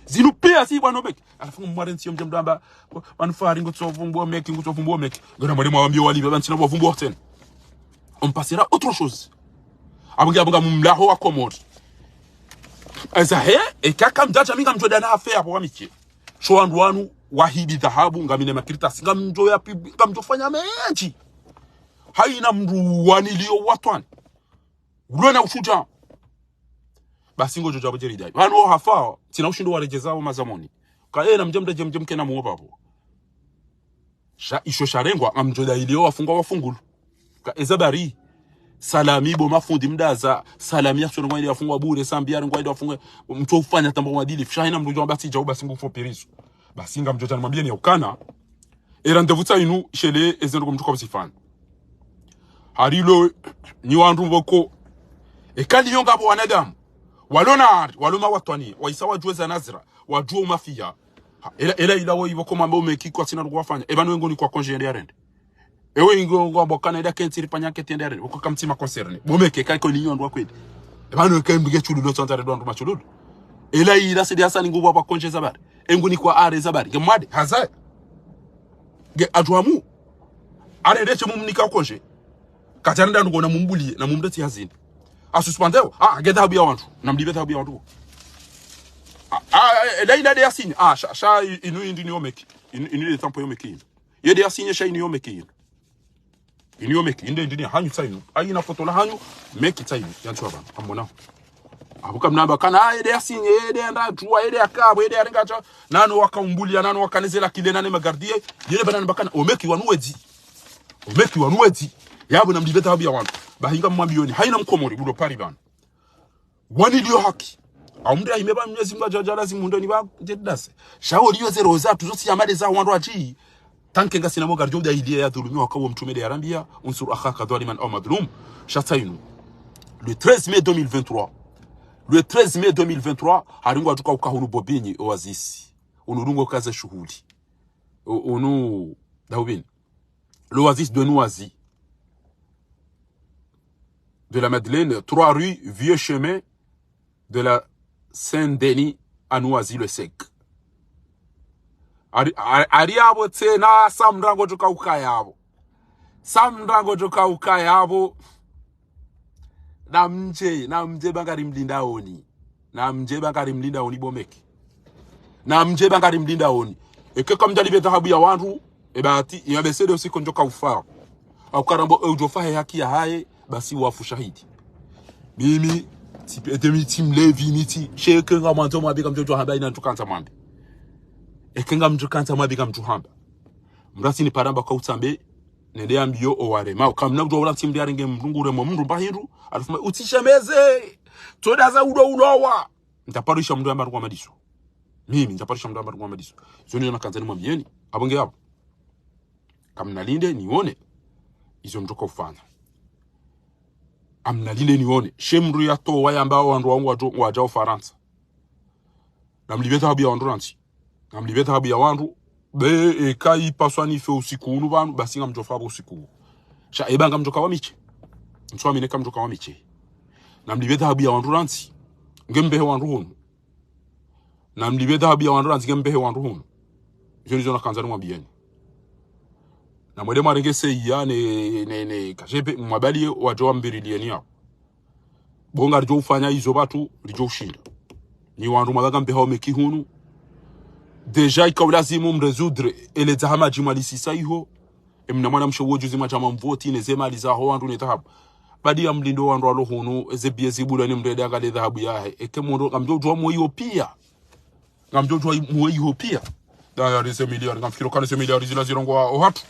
zinupia zihiba no meki alafunga mwarenti mjamdamba wanfari ngotsovumbwa meki ngotsovumbwa meki ngona mwalimu wambio wali bantina bovumbwa ten on passera autre chose abunga mumlaho wa Komori azahe ekaka mdacha minga mjoda na affaire hapo wamikie shwandu wanu wahibi dhahabu ngamine makirita singa mjo ya ngamjofanya menji haina mruwani liyo watwani ulona ushuja basi ngojo jabo jeri dai wanu hafa tina ushindo warejezao mazamoni ka na mjemda jemke na muoba hapo isho sharengwa ngamjoda iliyo wafungwa wafungulu ka ezabari salami bo mafundi mdaza salami ya tsongo ile yafungwa bure sambia ngo ile yafungwa mtu ufanya tambo madili fshahina mrujo basi jau basi ngufu perizo basi nga mjoja namwambia ni ukana rendez-vous tainu shele ezendo kumtuka msifana harilo ni wandu mboko ekali yonga bo wanadamu waloma watwani waisawa jueza nazira wajua mafia ila wo koma mbo mekiko sina ngwafanya ebanu wengo ni kwa congé ya rende ewe ngo bokana ida kentiri panyake tendere uko kamtima concerne bomeke kai ko niyo ndwa kwedi ebanu kembige chudu do tantare do nduma chudu ela ida sidi asani ngubo pa konje zabari enguni kwa are zabari ngemwade haza ge adwamu are reche mumnika konje katanda ndo na mumbulie na mumdati hazini asuspendeo geda habu ya wantu na mdibeta habu ya wantu ela ida de asini sha inu indi ni omeki inu de tempo yomeki yede asini sha inu yomeki iniyo meki inde ndini hanyu tsainu ayina foto la hanyu meki tsainu yantu aba amona abuka mnamba kana ede asinye ede nda tuwa ede akabo ede aringacha nano wakambulia nano wakanezela kile nane magardie yele banana bakana omeki wanuwezi yabo na mdibeta habu ya wantu bahinga mwambioni haina mkomori budo pari bana wani liyo haki amunda imeba Mwenyezi Mungu ajajala zimundo ni ba jedase shauri yo zero za tuzosi amade za wandu achi tanke nga sinamo garjo da idea ya dhulumi wakawo mtume de arambia unsur akhaka dhaliman aw madlum shatainu le 13 mai 2023 haringo atuka ukahunu bobinyi oasis unurungo kaza shuhuli onu daubin l'oasis de Noisy de la Madeleine 3 rue Vieux Chemin de la Saint-Denis à Noisy-le-Sec. Ariabo tena samrango joka ukayabo. Samrango joka ukayabo. Namje bangari mlinda oni. Namje bangari mlinda oni bomeki. Namje bangari mlinda oni. Eke comme dalibeta habu ya wantu ebati yabesede usiko njoka ufao. Au karambo ujofa haki ya haye basi wafu shahidi. Mimi tipetemi tim levi miti sheke ngamanto mabika mjojo hamba ina tukanta mambe. Ekenga mjukanta mabika mjuhamba. Mrasi ni paramba kwa utambe nende ambio oware ma kamna ndo wala timdi aringe mrungure mo mndu bahindu alifuma utishemeze toda za udo ulowa ntaparisha mndu amba kwa madiso mimi ntaparisha mndu amba kwa madiso zoni na kanzani mwambieni abonge hapo kamna linde nione izo ndoka ufanya amna linde nione shemru ya to waya ambao wandu wangu waja Ufaransa namlibeta habi ya wandu nanti namlibeta habi ya wandu be kai paswani fe usiku unu banu basi ngamjofa usiku sha ebanga mjoka wa miche mswami ne kamjoka wa miche namlibeta habi ya wandu nanti ngembe wandu hunu namlibeta habi ya wandu nanti ngembe wandu hunu joni zona kanzani mwambieni na mwede marenge seya ne kashepe mwabali wajowa mbirilieni yao bonga rijo ufanya hizo batu rijo ushinda ni wandu mwaga mbeha omeki hunu deja ikawlazimu mresoudre ele zahama jimalisi saiho emna mwana mshowoju zima chama mvoti ne zema alizaho wandu ne dhahabu badi ya mlindo wandu alo hunu ezebie zibula ni mrede angale dhahabu yahe eke mwondo ngamjojwa mwoyo pia ngamjojwa mwoyo pia da ya rese miliari ngamfikiro kane se miliari zila zirongo wa ohatu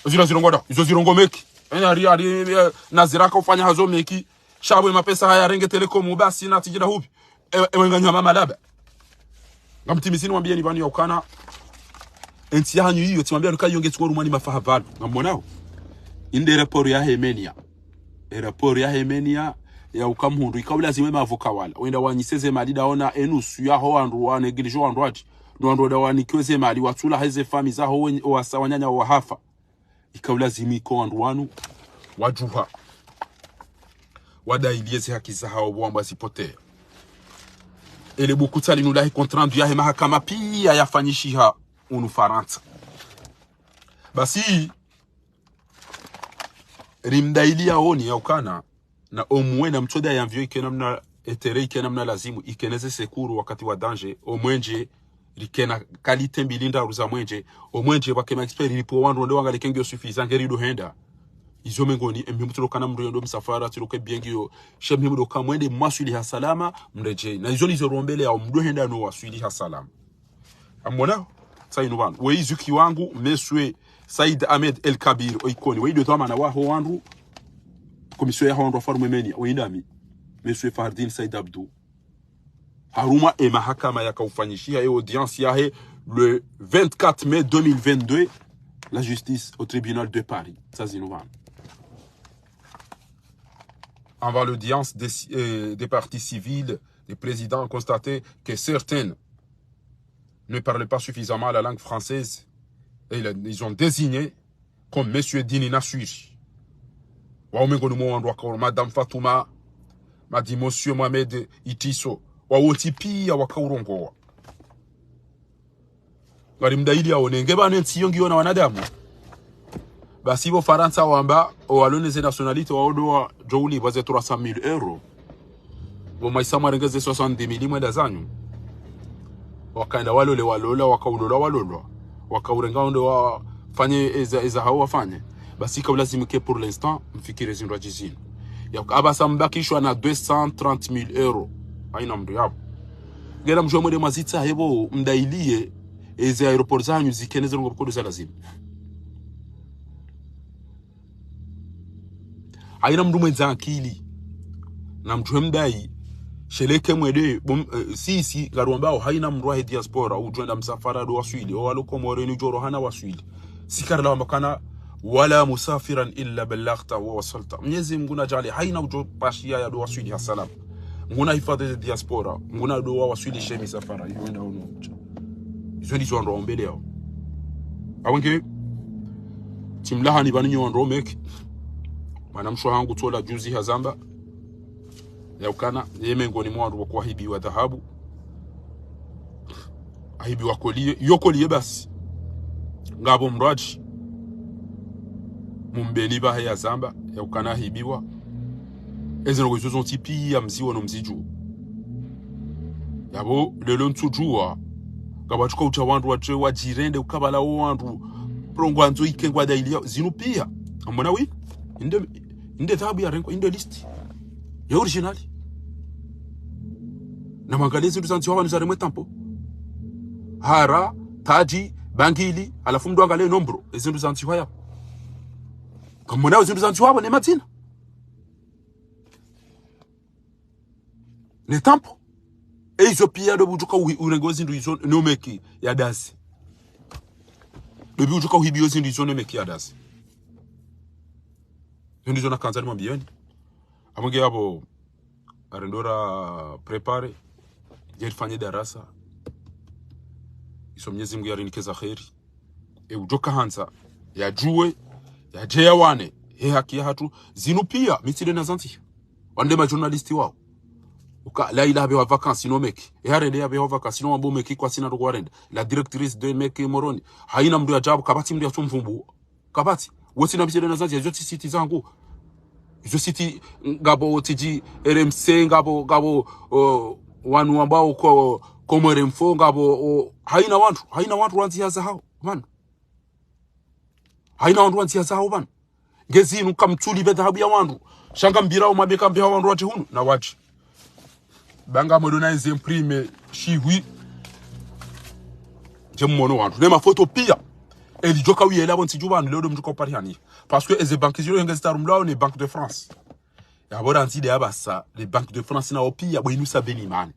zila zirongo da izo zirongo meki ari naziraka ufanya hazo meki shabu mapesa haya renge telekomu basi na tijida hubi nganya mama laba ngamtimisini mwambie ni bani ya ukana enti yanyu hiyo timwambia nukayonge tukoro mwani mafahavalo ngamonao inde raporo ya Hemenia raporo ya Hemenia ya ukamhundu ikawula ziwe mavuka wala wenda wanyiseze mali daona enusu ya ho wandu wanegilisho wandu ati ndo da wanikiweze mali watula heze fami za ho wasawanyanya wa hafa ikawula zimiko wandu wanu wajuha wadailieze haki za hao wamba zipotea ele bukutali nulahi kontrandu ya mahakama pia yafanyishiha Ufaransa basi rimdailia oni ya ukana na omwe na mchoda ya mvyo ikenamna etere ikenamna lazimu ikeneze sekuru wakati wa danger omwenje likena kalite mbilinda ruza mwenje omwenje bakema expert lipo wandu ndo wangale kengyo suffisant ngerido henda izo mengoni embimutulo kana mndo ndo msafara tiloke biengio shemhimu do kamwende mwasuli ha salama mreje na izo lizo rombele ya mdo henda no wasuli ha salama amona sainu bana weizuki wangu meswe Said Ahmed El Kabir oikoni weido tama na waho wandu komisio ya wandu farume meni oindami meswe Fardin Said Abdou haruma e mahakama yakaufanyishia e audience yahe le 24 mai 2022 la justice au tribunal de Paris sazinu bana avant l'audience des parties civiles les présidents ont constaté que certaines ne parlaient pas suffisamment la langue française et ils ont désigné comme Monsieur Dini Nassuri. Madame Fatouma, m'a dit Monsieur Mohamed Itiso, Wawotipi ya wakaurongo. Garimdaili ya onengeba nentiyongi yona wanadamu. Basi bo Faransa wamba waloneze nationalité waodoa jouli baze 300,000 euros. Bo maisama rengeze 70,000 mwenda zanyu. Wakaenda walole walola wakaulola walola wakaurenga ndo wafanye eza hao wafanye basi kabla zimike pour l'instant mfikire zindu jizini ya abasa mbakishwa na 230,000 euros haina mdo yapo gera mjwa mwede mazita hebo mdailie eze aeroport zanyu zikeneze ngo kodo za lazima haina mdu mwenza akili na mjwa mdai sheleke mwede sisi garuambao haina mruahe diaspora ujwenda msafara do waswili o waloko moreni joro hana waswili sikarla wambakana wala musafiran illa ballaghta wa wasalta Mwenyezi Mungu najali haina ujo pashia ya do waswili hasalam nguna hifadhi diaspora nguna do waswili shemi safara yenda ono izo ndizo ndo ombele yao awenge timlaha ni baninyo ndo mek manamshwa hangu tola juzi hazamba ya ukana yemengoni mwandu wa kuahibi wa dhahabu ahibi wa kolie yokolie basi ngabo mraji mumbeli ba ya zamba ya ukana ahibiwa ezeno gozo tipi ya mziwa no mziju yabo lelo ntujua gabachuka utawandu wa wa jirende ukabala wandu prongwanzo ikengwa dailia zinu pia amona wi inde dhahabu ya renko inde listi ya original na mangalezi nduzanzi wao nizaremwe tampo hara taji bangili alafu mdu angalie nombro ezi nduzanzi wao Kama mwanao zindu zanzu wabo ne matina. Ne tampo. E izo pia do bujuka urengo zindu izo no meki ya dasi. Do bujuka uhibio zindu izo no meki ya dasi. Zindu izo na kanzani mwambieni. Amunge yabo arendora prepare. Jerifanye darasa. Iso mnyezi Mungu yarinikeza kheri. E ujoka hansa. Ya juwe. Ya jeya wane. He haki ya hatu. Zinu pia. Mitide na zanti. Wande ma journalisti wao. Uka la ila habe wa vacances no meki. E harende habe wa vacances no mambo meki kwa sina roko warende. La directrice de meki moroni. Haina mdu ya jabu. Kabati mdu ya chumvumbu. Kabati. Wosi na mitide na zanti. Ya joti siti zangu. Izo siti ngabo tiji RMC ngabo wanu ambao kwa RMFO ngabo haina watu wanzi ya zahao man. Haina watu wanzi ya zahao man. Ngezi inu kamtuli bedhabu ya wandu. Shanga mbira umabeka mbiha wandu wati hunu na wati. Banga modona izi imprime shihui. Jemu mono wandu. Nema foto pia. Eli joka uye la wanti juba leo mjuka upari hani. Parce que eze banki zilo ngezi tarumlao ni Banque de France. Ya bora anti de abasa les Banques de France na opia bo inu sabeni man.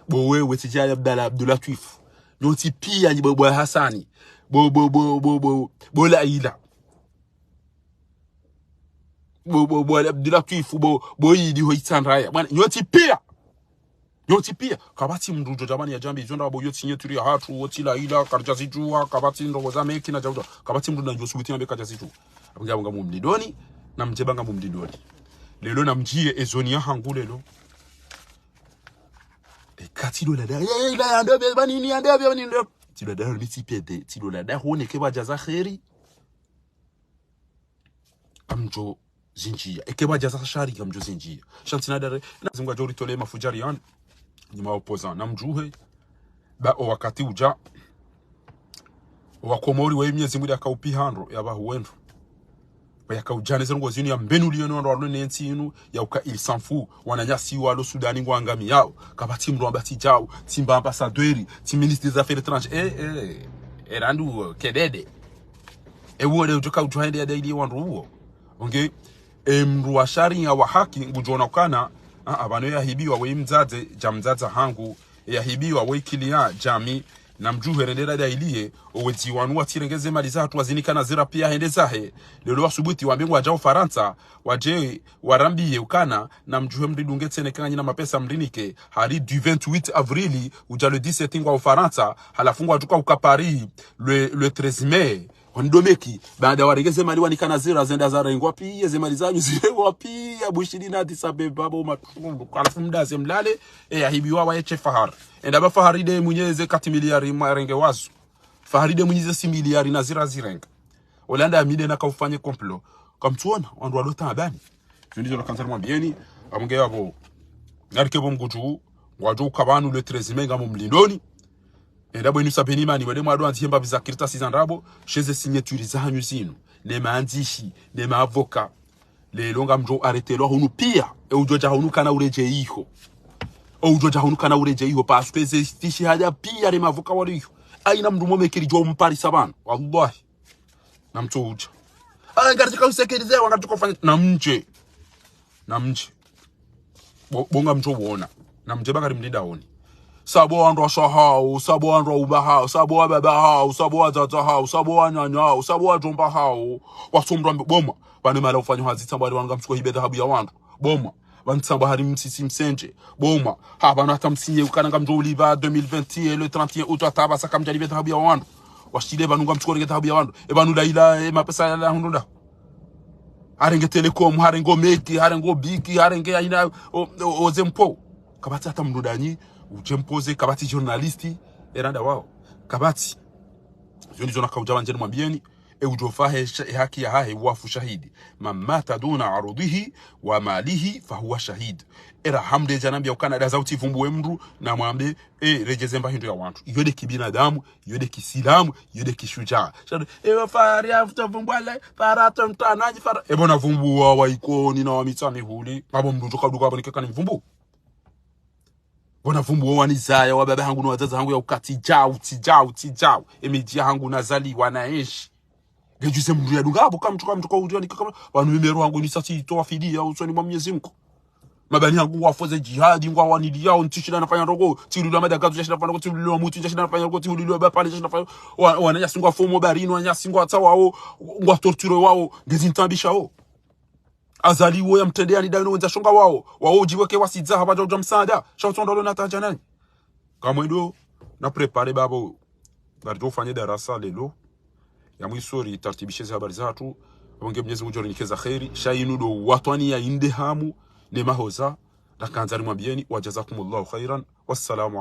Bo wewe tijaya Abdulatif. Nyoti pia ni bo Hassani. Bo la ila. Bo Abdulatif bo yidi hoitsandraya. Bwana nyoti pia. Kabati mrujo jamani ya jambi zonda bo yoti nyeturi ya hatu woti la ila karjazijua kabati ndo za meki na jauda. Kabati mrujo na josubuti na beka jazijua. Abanga mumlidoni na mjebanga mumlidoni. Lelo na mjie ezonia hangu lelo. Katilo la da la ande banini ande banini tilo da miti pede tilo la da hone ke bajaza kheri amjo zinjia eke bajaza shari amjo zinjia shantina dare na zingwa jori tole mafujari yan ni maopozan namjuhe ba o wakati uja wakomori wa imyezi muri akaupi handro yaba huwendu bayaka ujane zongo zinu ya mbenu liyo ndo alo nenti inu ya uka il s'en fout wananyasi walo Sudani ngwangami yao kabati mro ambati jao timba ambassadeur tim ministre des affaires étrangères erandu kedede wole utoka utuhaende ya daily wandu huo onge mru wa shari ya wahaki ngujona kana abano ya hibiwa we mzaze jamzaza hangu ya hibiwa we kilia jami na mjuhe rendera dailie oweti wanu watirengeze mali za hatu wazinikana zira pia hende zahe lelo wasubuti wambingu wajao Faransa waje warambiye ukana na mjuhe mridunge tsenekana nyina mapesa mrinike hali du 28 avrili uja le 17 ngwa Faransa halafungu wajuka uka Paris le 13 mai Wandomeki baada waregeze mali wanikana zira zenda za rengo wapi ze mali zanyu zile wapi abushiri na Addis Ababa bo matundu kalfumda zemlale yahibiwa wa eche fahar enda ba faharide munyeze 4 miliari marenge wazu faharide munyeze 6 miliari na zira zirenga Olanda amide na kaufanye complot kamtuona wandu walota abani ndizo kanzara mwambieni amunge yabo narikebo mgutu waju kabanu le 13 menga mu mlindoni ndabo inu sabeni mani wede mwado antihemba bizakirita sizandrabo sheze signature zanyu zinu ne maandishi ne maavoka le longa mjo arretelo hunu pia ujoja hunu kana ureje iho ujoja hunu kana ureje iho parce que ze stishi haja pia le maavoka waliho aina mndu momekeri jo mpari sabana wallahi namto uja ngatika usekerize wangati kufanya namje bonga mjo wona namje bakari mlinda honi sabo wandu ashahao sabo wandu ubahao sabo wababahao sabo wazazahao sabo wanyanyao sabo wajomba hao wasomra boma bane mala ufanya hazita bali wanga mchukua hibe dhahabu ya wandu boma bansamba hari msisi msenje boma haba na tamsinye ukananga mjo uliva 2021 le 31 août ataba saka mjali be dhahabu ya wandu washile banunga mchukua dhahabu ya wandu banu laila mapesa ya hundunda harenge telecom harengo meki harengo biki harenge aina ozempo kabati hata mndudanyi ujempoze kabati journalisti eranda wao kabati zoni zona kaujawa njeni mwambieni ujofahe haki ya hahe wafu shahidi mamata duna arudihi wa malihi fahuwa shahid era hamde janambia ukana da zauti vumbuwe mru na mwambe rejezemba hindu ya wantu yode kibinadamu yode kisilamu yode kishujaa wafari afuta vumbuwa farata mtanaji bona vumbuwa waikoni na wamitani huli abo mrujo kabduka wabo nikekani vumbu bona vumbu wanizaya wababa hangu na wazaza hangu ya ukati tijao emejia hangu nazali wanaishi Gejuze mndu ya dungabo kama mtuka ujani kama wanu mimero wangu ni sati toa fidia usoni mwa Mwenyezi Mungu. Mabani yangu wafoze jihadi ngwa wanidi yao ntishina nafanya rogo tilulwa madagazo jashina fanya rogo tilulwa mutu jashina fanya rogo tilulwa bapale jashina fanya wananya singwa fomo barino wananya singwa tawao ngwa torture wao ngezintambisha wao azali wo yamtendea ni daino wenza shonga wao jiweke wasidza haba jojo msada shautondo na tajanani kama ndo na prepare babo barito fanye darasa lelo ya mwisori tartibishe habari zatu bonge Mwenyezi Mungu nikeza khairi shainu do watani ya inde hamu ne mahoza na kanzari mwambieni wajazakumullahu khairan wassalamu